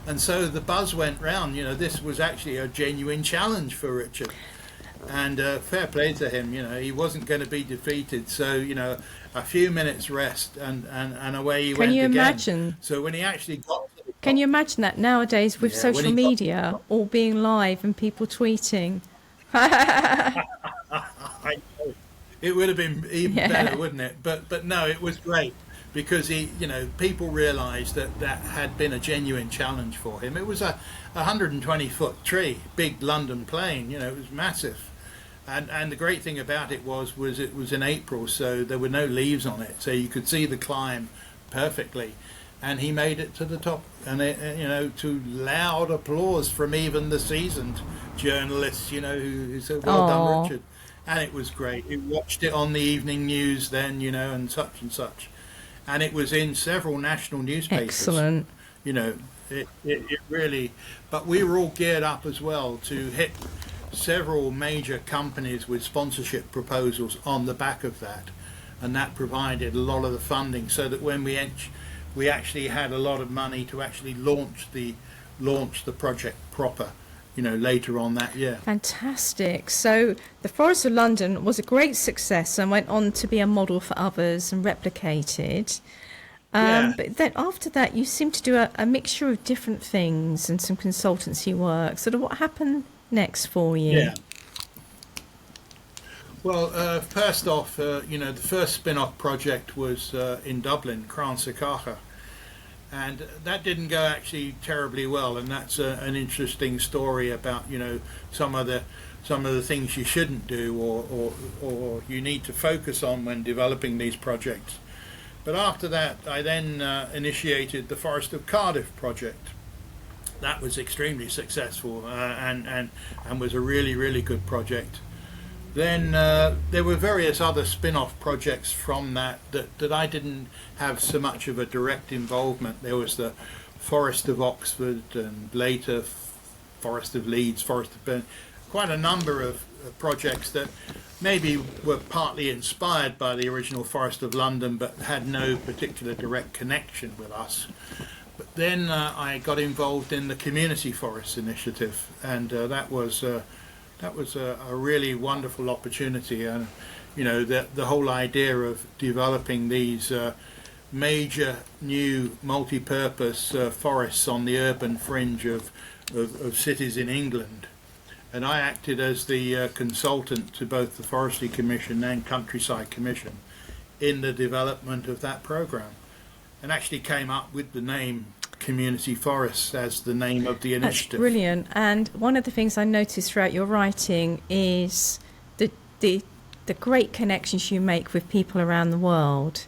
And so the buzz went round, this was actually a genuine challenge for Richard. And fair play to him, he wasn't going to be defeated. So, a few minutes rest, and away he went again. Can you imagine? So when he actually got to the top, Can you imagine that nowadays with when social he got media, all being live and people tweeting? I know. It would have been even Yeah. better, wouldn't it? But no, it was great, because people realised that had been a genuine challenge for him. It was a 120-foot tree, big London plane. It was massive. And the great thing about it was it was in April, so there were no leaves on it, so you could see the climb perfectly. And he made it to the top, and to loud applause from even the seasoned journalists, who said, "Well done, Richard." And it was great. We watched it on the evening news then, and such and such, and it was in several national newspapers. Excellent. It really. But we were all geared up as well to hit several major companies with sponsorship proposals on the back of that, and that provided a lot of the funding, so that when we actually had a lot of money to actually launch the project proper, later on that year. Fantastic. So the Forest of London was a great success and went on to be a model for others and replicated. Yeah. But then after that, you seem to do a mixture of different things and some consultancy work. Sort of what happened next for you? Yeah. Well, first off, the first spin-off project was in Dublin, Cransacacha, and that didn't go actually terribly well. And that's an interesting story about some of the things you shouldn't do or you need to focus on when developing these projects. But after that, I then initiated the Forest of Cardiff project. That was extremely successful and was a really, really good project. Then there were various other spin-off projects from that I didn't have so much of a direct involvement. There was the Forest of Oxford, and later Forest of Leeds, Forest of Burn, quite a number of projects that maybe were partly inspired by the original Forest of London but had no particular direct connection with us. But then I got involved in the Community Forests Initiative, and that was a really wonderful opportunity. And the whole idea of developing these major new multi-purpose forests on the urban fringe of cities in England. And I acted as the consultant to both the Forestry Commission and Countryside Commission in the development of that programme, and actually came up with the name Community Forests as the name of the initiative. That's brilliant. And one of the things I noticed throughout your writing is the great connections you make with people around the world.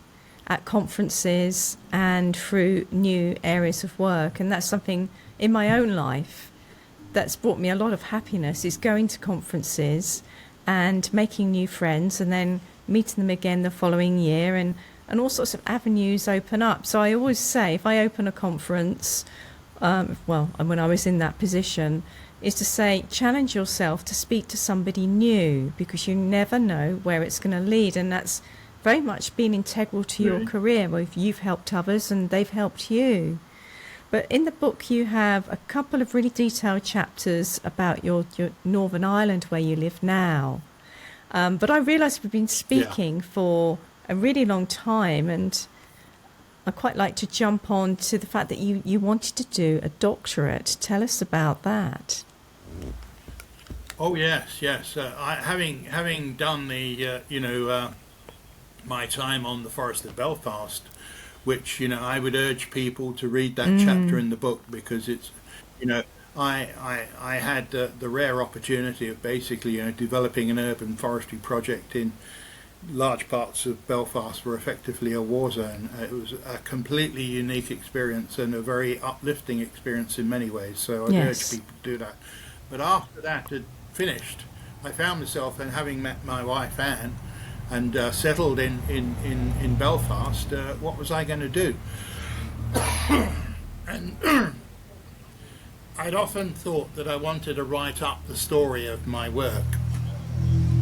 at conferences and through new areas of work. And that's something in my own life that's brought me a lot of happiness, is going to conferences and making new friends and then meeting them again the following year, and all sorts of avenues open up. So I always say, if I open a conference, and when I was in that position, is to say, challenge yourself to speak to somebody new, because you never know where it's going to lead. And that's very much been integral to your career, where you've helped others and they've helped you. But in the book, you have a couple of really detailed chapters about your Northern Ireland, where you live now. But I realise we've been speaking for a really long time, and I'd quite like to jump on to the fact that you wanted to do a doctorate. Tell us about that. Oh yes. Having done the my time on the Forest of Belfast, which I would urge people to read that chapter in the book, because it's I had the rare opportunity of basically developing an urban forestry project in large parts of Belfast were effectively a war zone. It was a completely unique experience and a very uplifting experience in many ways. So I urge people to do that. But after that had finished, I found myself, and having met my wife Anne and settled in Belfast, what was I going to do? And I'd often thought that I wanted to write up the story of my work,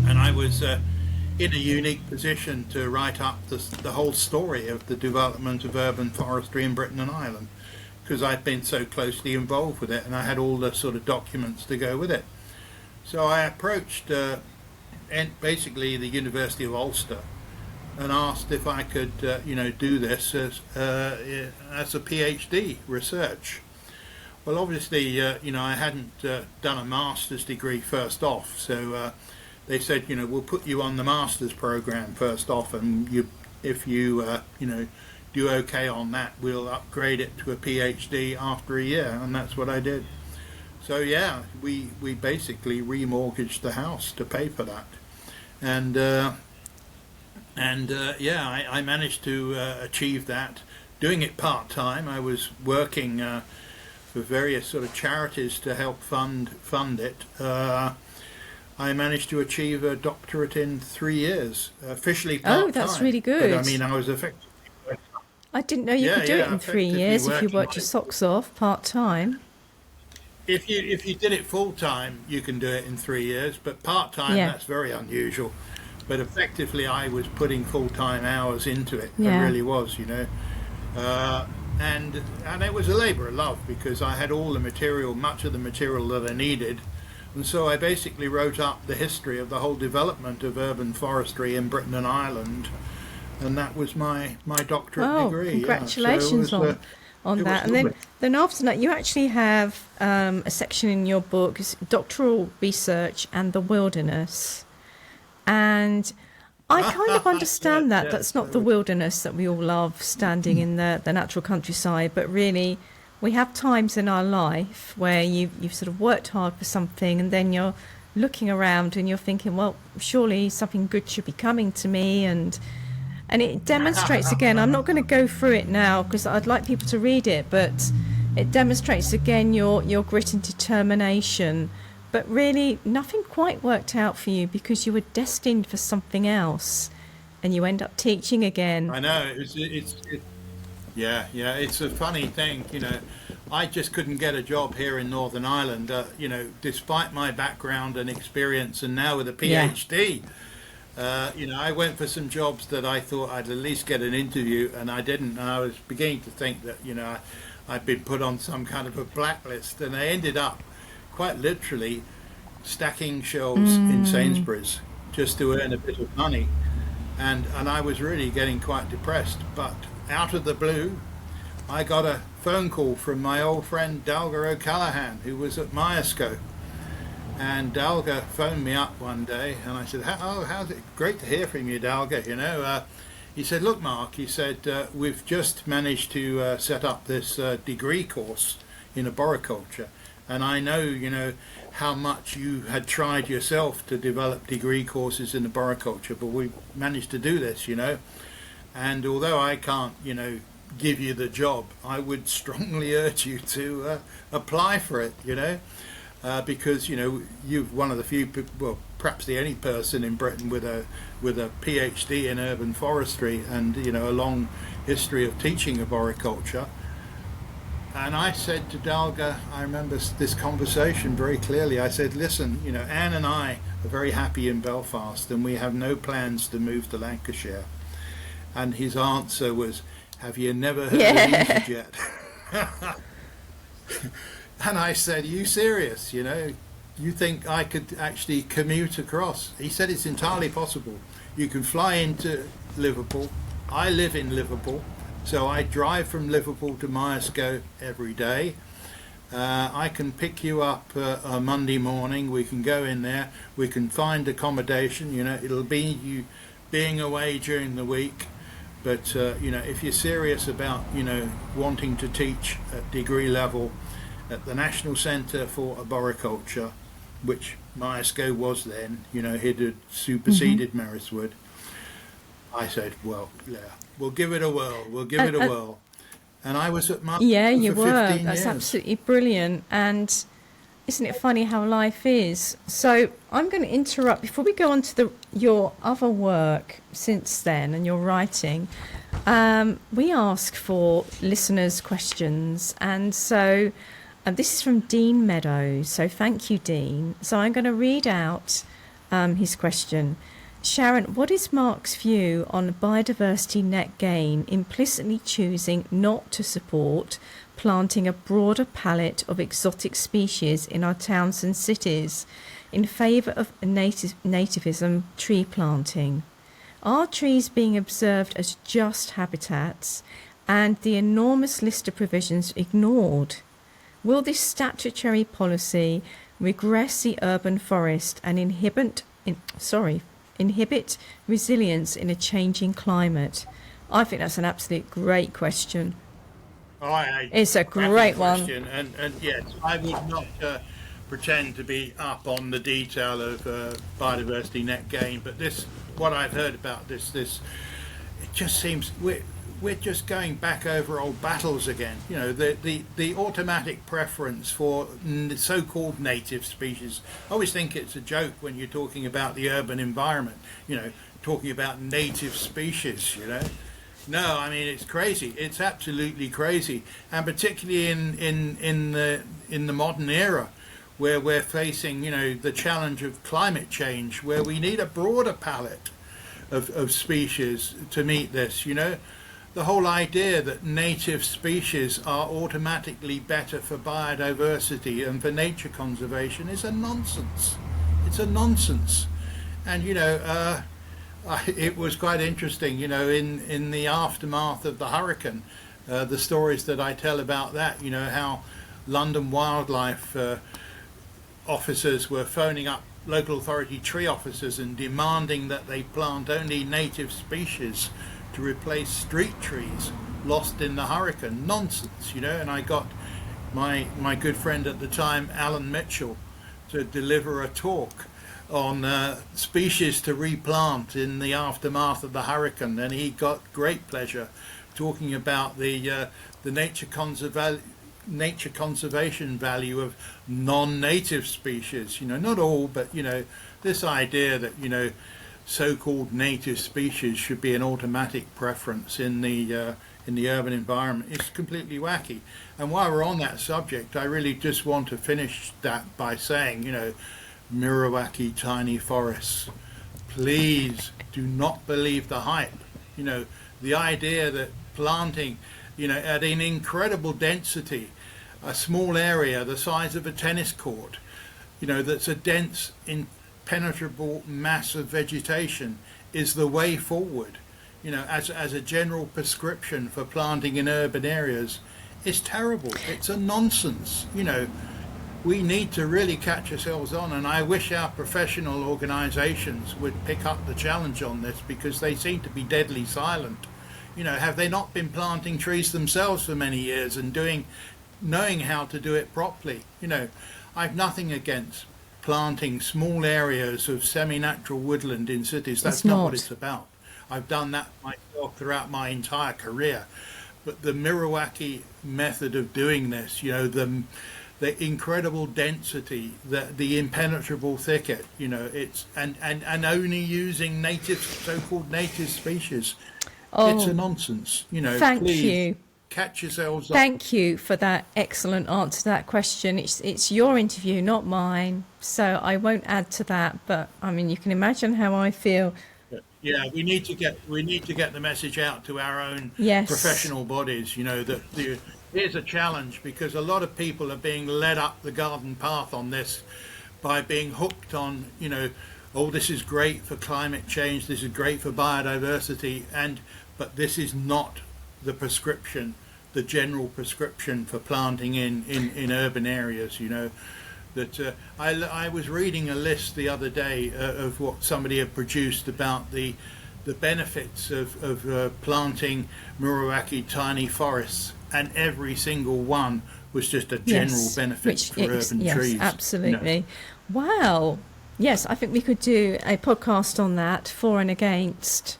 and I was in a unique position to write up the whole story of the development of urban forestry in Britain and Ireland, because I'd been so closely involved with it and I had all the sort of documents to go with it. So I approached basically the University of Ulster and asked if I could do this as a PhD research. Well, obviously, I hadn't done a master's degree first off, so they said, we'll put you on the master's program first off, and if you do okay on that, we'll upgrade it to a PhD after a year, and that's what I did. So yeah, we basically remortgaged the house to pay for that, and I managed to achieve that, doing it part time. I was working for various sort of charities to help fund it. I managed to achieve a doctorate in 3 years, officially part-time. Oh, that's really good. But I mean, I was effectively... I didn't know you could do it in 3 years if you worked your socks off part-time. If you did it full-time, you can do it in 3 years, but part-time, that's very unusual. But effectively, I was putting full-time hours into it. I really was, and it was a labour of love, because I had all the material, much of the material that I needed. And so I basically wrote up the history of the whole development of urban forestry in Britain and Ireland, and that was my doctorate degree. Congratulations on that. And then after that, you actually have a section in your book, doctoral research and the wilderness. And I kind of understand that. That's not the wilderness that we all love, standing in the natural countryside, but really we have times in our life where you've sort of worked hard for something, and then you're looking around and you're thinking, well, surely something good should be coming to me, and it demonstrates again. I'm not going to go through it now because I'd like people to read it, but it demonstrates again your grit and determination. But really, nothing quite worked out for you because you were destined for something else, and you end up teaching again. I know it's a funny thing, I just couldn't get a job here in Northern Ireland, despite my background and experience, and now with a PhD. I went for some jobs that I thought I'd at least get an interview, and I didn't, and I was beginning to think that, I'd been put on some kind of a blacklist, and I ended up quite literally stacking shelves in Sainsbury's just to earn a bit of money, and I was really getting quite depressed. But out of the blue, I got a phone call from my old friend Dalga O'Callaghan, who was at Myerscough. And Dalga phoned me up one day, and I said, how's it? Great to hear from you, Dalga. He said, look, Mark, he said, we've just managed to set up this degree course in a Bor Culture. And I know, how much you had tried yourself to develop degree courses in the Bor Culture, but we managed to do this, And although I can't, give you the job, I would strongly urge you to apply for it, because you're one of the few people, well, perhaps the only person in Britain with a PhD in urban forestry and a long history of teaching of Culture. And I said to Dalga, I remember this conversation very clearly. I said, listen, Anne and I are very happy in Belfast, and we have no plans to move to Lancashire. And his answer was, have you never heard of EasyJet? And I said, are you serious? You think I could actually commute across? He said, it's entirely possible. You can fly into Liverpool. I live in Liverpool, so I drive from Liverpool to Myerscough every day. I can pick you up a Monday morning. We can go in there. We can find accommodation. It'll be you being away during the week. But, if you're serious about, wanting to teach at degree level at the National Centre for Arboriculture, which Myerscough was then, it had superseded Merriswood, I said, well, yeah, we'll give it a whirl. We'll give it a whirl. And I was at you for were. 15 That's years. absolutely brilliant. And isn't it funny how life is? So I'm going to interrupt before we go on to your other work since then and your writing. We ask for listeners' questions, and so this is from Dean Meadows. So thank you, Dean. So I'm going to read out his question. Sharon, what is Mark's view on biodiversity net gain implicitly choosing not to support planting a broader palette of exotic species in our towns and cities in favour of nativism tree planting? Are trees being observed as just habitats and the enormous list of provisions ignored? Will this statutory policy regress the urban forest and inhibit resilience in a changing climate? I think that's an absolute great question. It's a great one. And yes, I would not pretend to be up on the detail of biodiversity net gain, but what I've heard about this, it just seems we're just going back over old battles again. The automatic preference for so-called native species. I always think it's a joke when you're talking about the urban environment, talking about native species, No, I mean, it's crazy. It's absolutely crazy. And particularly in the modern era, where we're facing, the challenge of climate change, where we need a broader palette of species to meet this, The whole idea that native species are automatically better for biodiversity and for nature conservation is a nonsense. It's a nonsense. And, it was quite interesting, in the aftermath of the hurricane, the stories that I tell about that, how London wildlife officers were phoning up local authority tree officers and demanding that they plant only native species to replace street trees lost in the hurricane. Nonsense, and I got my good friend at the time, Alan Mitchell, to deliver a talk on species to replant in the aftermath of the hurricane, and he got great pleasure talking about the nature conservation value of non-native species. Not all, but this idea that so-called native species should be an automatic preference in the urban environment is completely wacky. And while we're on that subject, I really just want to finish that by saying, Mirrawaki tiny forests, please do not believe the hype. The idea that planting, at an incredible density, a small area the size of a tennis court, that's a dense, impenetrable mass of vegetation, is the way forward, as a general prescription for planting in urban areas, is terrible. It's a nonsense. We need to really catch ourselves on, and I wish our professional organisations would pick up the challenge on this, because they seem to be deadly silent. Have they not been planting trees themselves for many years and knowing how to do it properly? I've nothing against planting small areas of semi-natural woodland in cities. That's not what it's about. I've done that myself throughout my entire career. But the Mirwaki method of doing this, the incredible density, the impenetrable thicket, it's and only using native, so-called native species. It's a Oh, nonsense. thank Please you. catch yourselves up. Thank you for that excellent answer to that question. It's your interview, not mine, so I won't add to that. But I mean, you can imagine how I feel. Yeah, we need to get the message out to our own Yes, professional bodies. Here's a challenge because a lot of people are being led up the garden path on this by being hooked on, oh, this is great for climate change, this is great for biodiversity, but this is not the prescription, the general prescription for planting in urban areas. That I was reading a list the other day of what somebody had produced about the benefits of planting Murawaki tiny forests, and every single one was just a general yes, benefit for urban yes, trees. absolutely. Wow. Yes, I think we could do a podcast on that, for and against.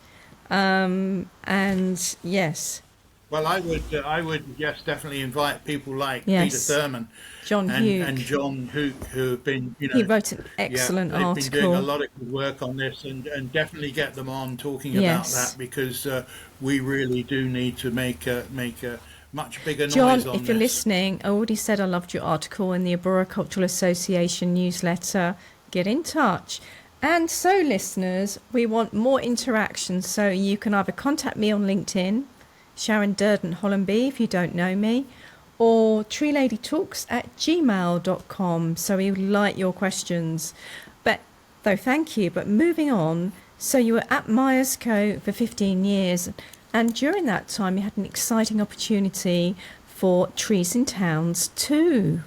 And yes, Well, I would yes definitely invite people like Peter yes, Thurman John and Hugh. John who have been He wrote an yeah, excellent they've been doing a article. lot of good work on this, and definitely get them on talking about that Yes. because we really do need to make a much bigger John, noise on if you're this. listening, I already said I loved your article in the Bor Cultural Association newsletter. Get in touch. And so, listeners, we want more interaction. So you can either contact me on LinkedIn, Sharon Durden Hollenby, if you don't know me, or treeladytalks@gmail.com. So we would like your questions. But though, thank you. But moving on, so you were at Myers Co for 15 years, and during that time, you had an exciting opportunity for Trees in Towns too.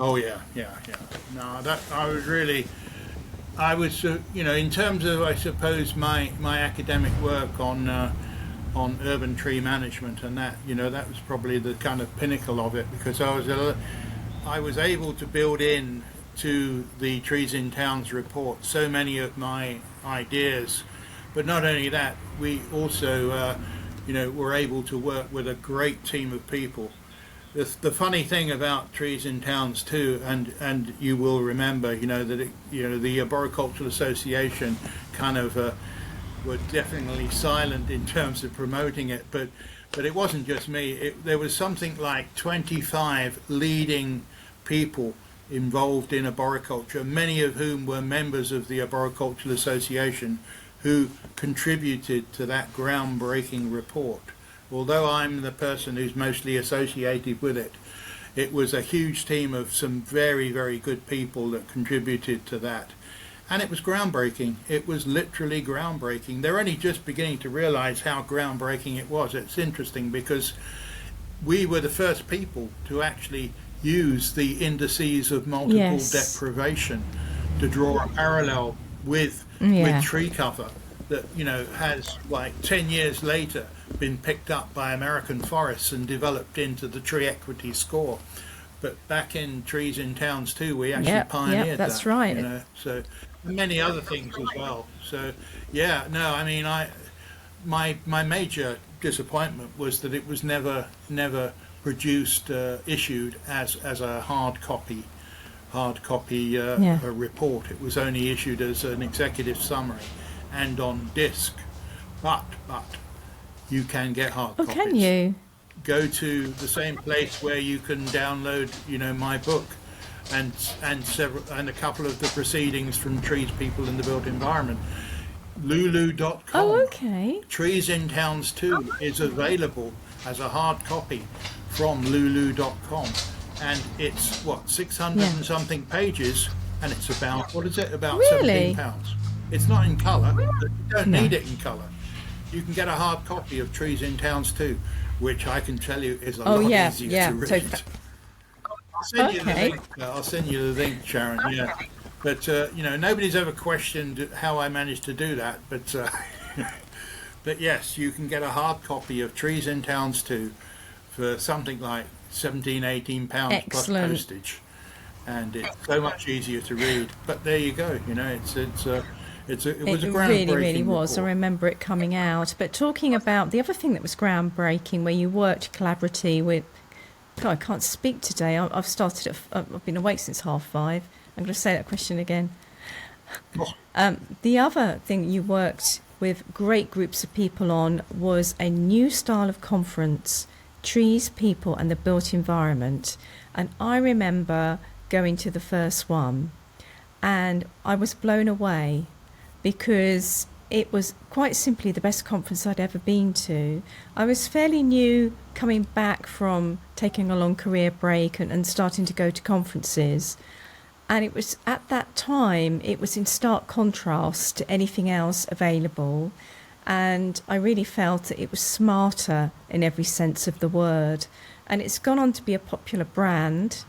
Oh yeah, yeah, yeah. No, that I was in terms of I suppose my academic work on urban tree management, and that was probably the kind of pinnacle of it because I was able to build in to the Trees in Towns report so many of my ideas, but not only that, we also were able to work with a great team of people. The funny thing about Trees in Towns too, and you will remember, that the Bor Cultural Association kind of were definitely silent in terms of promoting it, but it wasn't just me. There was something like 25 leading people involved in arboriculture, many of whom were members of the Arboricultural Association, who contributed to that groundbreaking report. Although I'm the person who's mostly associated with it, it was a huge team of some very, very good people that contributed to that. And it was groundbreaking. It was literally groundbreaking. They're only just beginning to realize how groundbreaking it was. It's interesting because we were the first people to actually use the indices of multiple Yes. deprivation to draw a parallel with Yeah. tree cover that has like 10 years later been picked up by American forests and developed into the tree equity score. But back in Trees in Towns too, we actually Yep. Yep. pioneered That's that. right. So many other things as well. So yeah, no, I mean, my major disappointment was that it was never produced, issued as a hard copy Yeah. a report. It was only issued as an executive summary and on disc. But you can get hard Oh, copies. can you? Go to the same place where you can download, my book, and a couple of the proceedings from Trees People in the Built Environment. Lulu.com. Oh, okay. Trees in Towns 2 is available as a hard copy from Lulu.com, and it's 600 Yeah. and something pages, and it's about what is it about Really? £17. It's not in colour, but you don't No. need it in colour. You can get a hard copy of Trees in Towns too, which I can tell you is a Oh, lot yeah. easier Yeah. to read. Totally. I'll send you the Okay. link. I'll send you the link, Sharon. Yeah, but nobody's ever questioned how I managed to do that. But but yes, you can get a hard copy of Trees in Towns too for something like 17, 18 pounds plus Excellent. postage, and it's so much easier to read. But there you go. It It was a really, really groundbreaking was. I report. remember it coming out. But talking about the other thing that was groundbreaking, where you worked collaboratively with, God, I can't speak today. I've started. I've been awake since 5:30. I'm going to say that question again. Oh, The other thing you worked with great groups of people on was a new style of conference, trees, people, and the built environment. And I remember going to the first one, and I was blown away because it was quite simply the best conference I'd ever been to. I was fairly new coming back from taking a long career break and starting to go to conferences. And it was at that time, it was in stark contrast to anything else available. And I really felt that it was smarter in every sense of the word. And it's gone on to be a popular brand,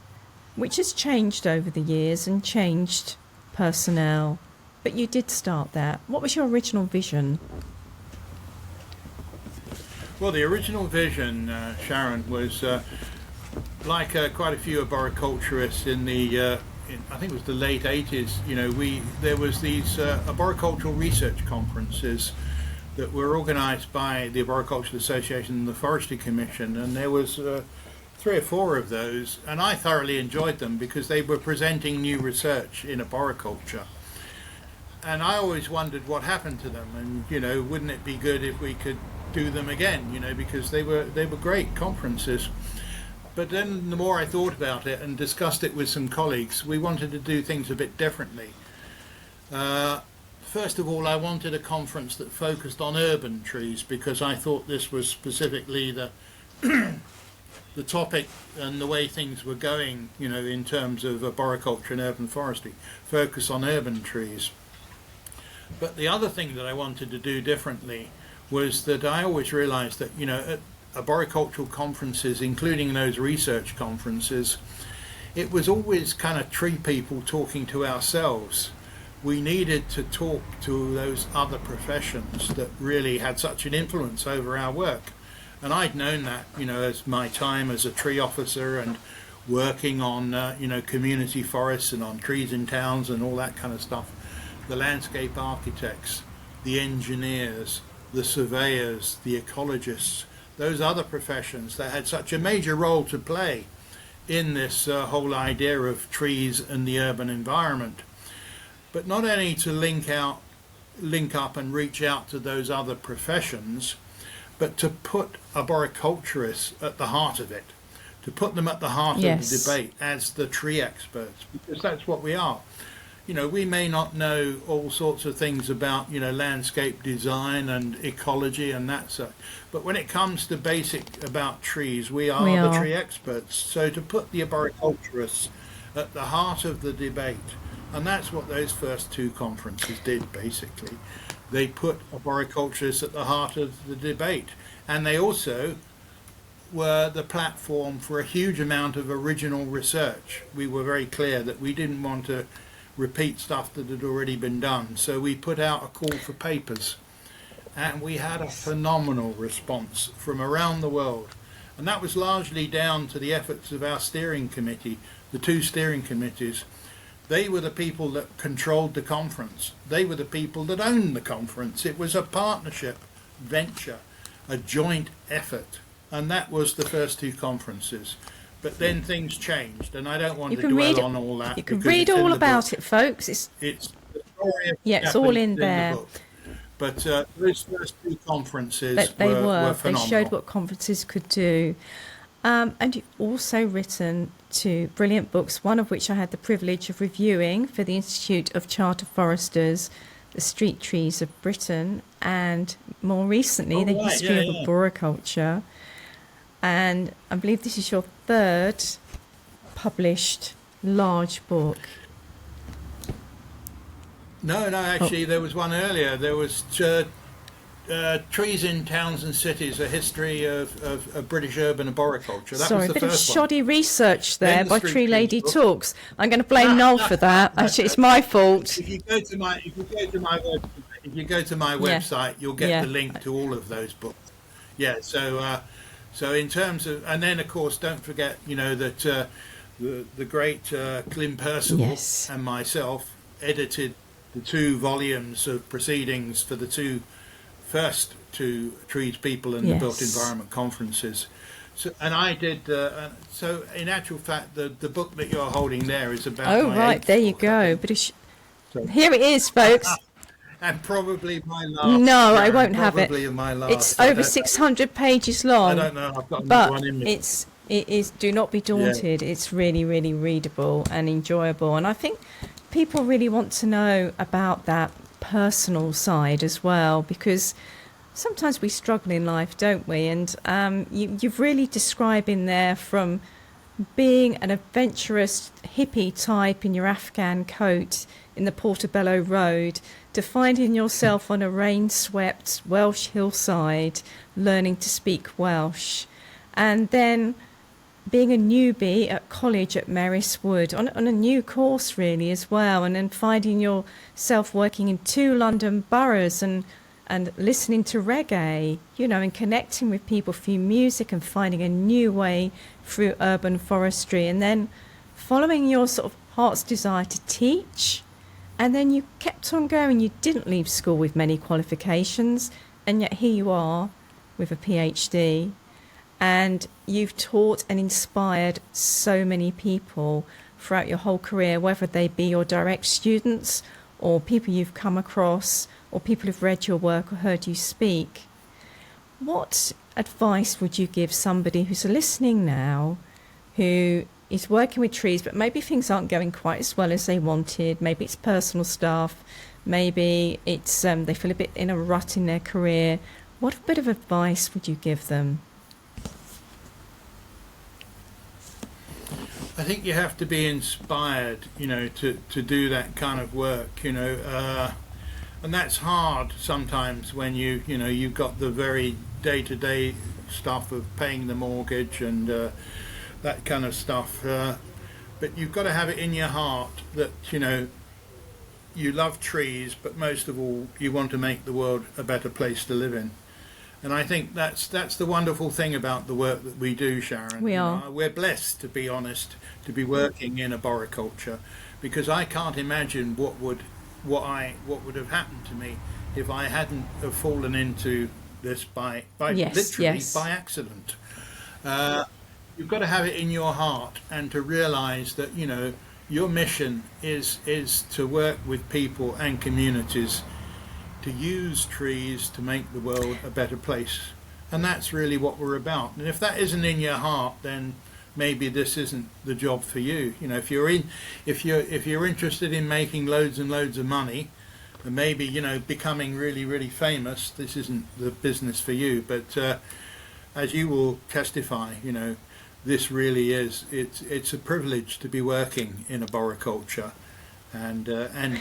which has changed over the years and changed personnel. But you did start that. What was your original vision? well, the original vision, Sharon, was like quite a few arboriculturists in I think it was the late 80s. There was these arboricultural research conferences that were organised by the Arboricultural Association and the Forestry Commission, and there was 3 or 4 of those, and I thoroughly enjoyed them because they were presenting new research in arboriculture. And I always wondered what happened to them, and wouldn't it be good if we could do them again? Because they were great conferences. But then the more I thought about it and discussed it with some colleagues, we wanted to do things a bit differently. First of all, I wanted a conference that focused on urban trees because I thought this was specifically the the topic and the way things were going, in terms of arboriculture and urban forestry, focus on urban trees. But the other thing that I wanted to do differently was that I always realized that, at arboricultural conferences, including those research conferences, it was always kind of tree people talking to ourselves. We needed to talk to those other professions that really had such an influence over our work. And I'd known that, as my time as a tree officer and working on, community forests and on trees in towns and all that kind of stuff. The landscape architects, the engineers, the surveyors, the ecologists, those other professions that had such a major role to play in this whole idea of trees and the urban environment. But not only to link up and reach out to those other professions, but to put arboriculturists at the heart of it, to put them at the heart of the debate as the tree experts, because that's what we are. We may not know all sorts of things about, landscape design and ecology and that sort, but when it comes to basic about trees, we are the tree experts. So to put the arboriculturists at the heart of the debate, and that's what those first 2 conferences did, basically. They put arboriculturists at the heart of the debate, and they also were the platform for a huge amount of original research. We were very clear that we didn't want to repeat stuff that had already been done, so we put out a call for papers, and we had a phenomenal response from around the world, and that was largely down to the efforts of our steering committee, the 2 steering committees. They were the people that controlled the conference. They were the people that owned the conference. It was a partnership venture, a joint effort, and that was the first 2 conferences. But then things changed, and I don't want to dwell on all that. You can read all about it, folks. It's the story of it's all in there. The book. But those first 2 conferences were phenomenal. They showed what conferences could do. And you've also written 2 brilliant books, one of which I had the privilege of reviewing for the Institute of Charter Foresters, The Street Trees of Britain, and more recently, The History of Arboriculture. And I believe this is your 3rd published large book. No, actually, there was one earlier. There was Trees in Towns and Cities, A History of British Urban Arboriculture. That was the bit of first shoddy research there by Tree Lady book. Talks. I'm going to blame Noel for that. Actually, it's my fault. If you go to my website, you'll get the link to all of those books. Yeah. So in terms of, and then of course, don't forget, that the great Clym Percival and myself edited the 2 volumes of proceedings for the first two Trees People and the Built Yes. Environment conferences. So, and I did. So, in actual fact, the book that you're holding there is about Oh, my right, eighth there you book, I go. think. But it's, So, here it is, folks. and probably my last. No, I Sharon, won't have it. probably my It's last. I over don't know. 600 pages I long, don't know. I've got another but one in me. it is. Do not be Yeah. daunted. It's really, really readable and enjoyable. And I think people really want to know about that personal side as well, because sometimes we struggle in life, don't we? And you've really described in there from being an adventurous hippie type in your Afghan coat in the Portobello Road to finding yourself on a rain-swept Welsh hillside, learning to speak Welsh, and then being a newbie at college at Merris Wood on a new course really as well, and then finding yourself working in 2 London boroughs and listening to reggae, and connecting with people through music and finding a new way through urban forestry, and then following your sort of heart's desire to teach. And then you kept on going. You didn't leave school with many qualifications, and yet here you are with a PhD. And you've taught and inspired so many people throughout your whole career, whether they be your direct students or people you've come across or people who've read your work or heard you speak. What advice would you give somebody who's listening now, who is working with trees, but maybe things aren't going quite as well as they wanted? Maybe it's personal stuff. Maybe it's they feel a bit in a rut in their career. What bit of advice would you give them? I think you have to be inspired, to do that kind of work, and that's hard sometimes when you've got the very day-to-day stuff of paying the mortgage and that kind of stuff. But you've got to have it in your heart that you love trees, but most of all, you want to make the world a better place to live in. And I think that's the wonderful thing about the work that we do, Sharon. We are. We're blessed, to be honest, to be working in a Bor Culture, because I can't imagine what would have happened to me if I hadn't have fallen into this by Yes, literally yes. by accident. You've got to have it in your heart and to realise that your mission is to work with people and communities to use trees to make the world a better place, and that's really what we're about. And if that isn't in your heart, then maybe this isn't the job for you. If you're interested in making loads and loads of money, and maybe becoming really, really famous, this isn't the business for you. But as you will testify, this really is. It's a privilege to be working in a Bor Culture and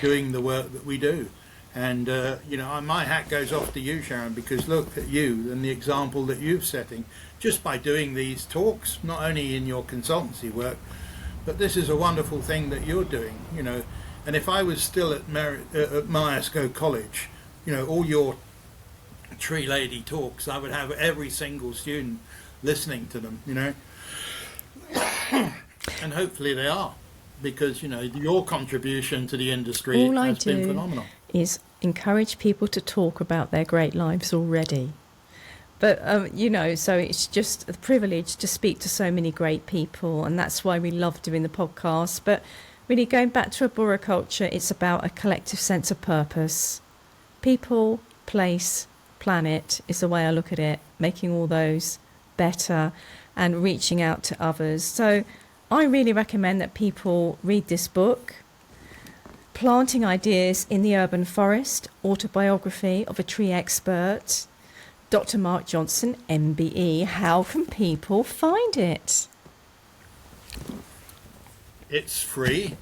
doing the work that we do. And my hat goes off to you, Sharon, because look at you and the example that you're setting just by doing these talks, not only in your consultancy work, but this is a wonderful thing that you're doing. And if I was still at Myerscough College, all your tree lady talks, I would have every single student listening to them. And hopefully they are, because your contribution to the industry All I has been do phenomenal. is encourage people to talk about their great lives already. But, so it's just a privilege to speak to so many great people, and that's why we love doing the podcast. But really, going back to a Bor Culture, it's about a collective sense of purpose. People, place, planet is the way I look at it, making all those better and reaching out to others. So I really recommend that people read this book, Planting Ideas in the Urban Forest, Autobiography of a Tree Expert, Dr. Mark Johnston, MBE. How can people find it? It's free.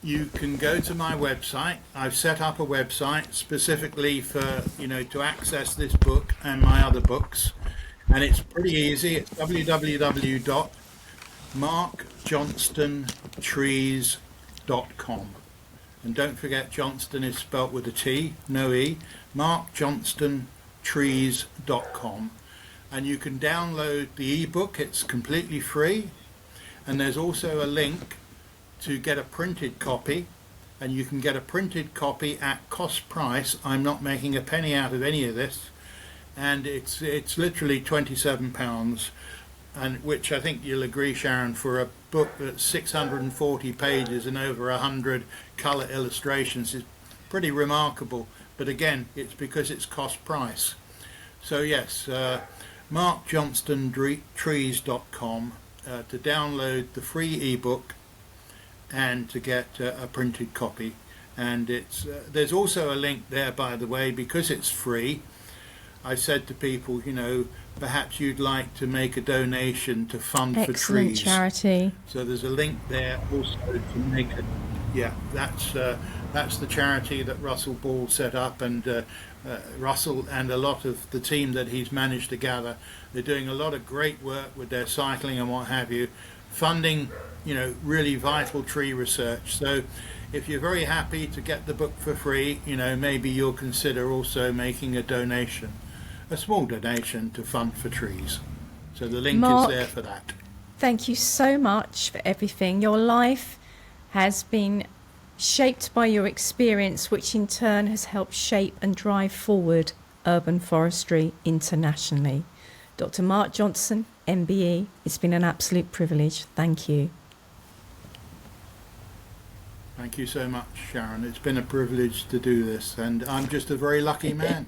You can go to my website. I've set up a website specifically for, to access this book and my other books. And it's pretty easy. It's www.markjohnstontrees.com. And don't forget, Johnston is spelt with a T, no E. markjohnstontrees.com. And you can download the ebook. It's completely free. And there's also a link to get a printed copy. and you can get a printed copy at cost price. I'm not making a penny out of any of this, and it's literally £27, and which I think you'll agree, Sharon, for a book that's 640 pages and over 100 colour illustrations is pretty remarkable. But again, it's because it's cost price. So yes, markjohnstontrees.com to download the free ebook and to get a printed copy. And there's also a link there, by the way, because it's free. I said to people, perhaps you'd like to make a donation to Fund for Excellent Trees. charity. So there's a link there also to make it. Yeah, that's the charity that Russell Ball set up, and Russell and a lot of the team that he's managed to gather. They're doing a lot of great work with their cycling and what have you, funding, really vital tree research. So if you're very happy to get the book for free, maybe you'll consider also making a donation, a small donation to Fund for Trees. So the link Mark, is there for that. thank you so much for everything. Your life has been shaped by your experience, which in turn has helped shape and drive forward urban forestry internationally. Dr. Mark Johnston, MBE, it's been an absolute privilege. Thank you. Thank you so much, Sharon. It's been a privilege to do this, and I'm just a very lucky man.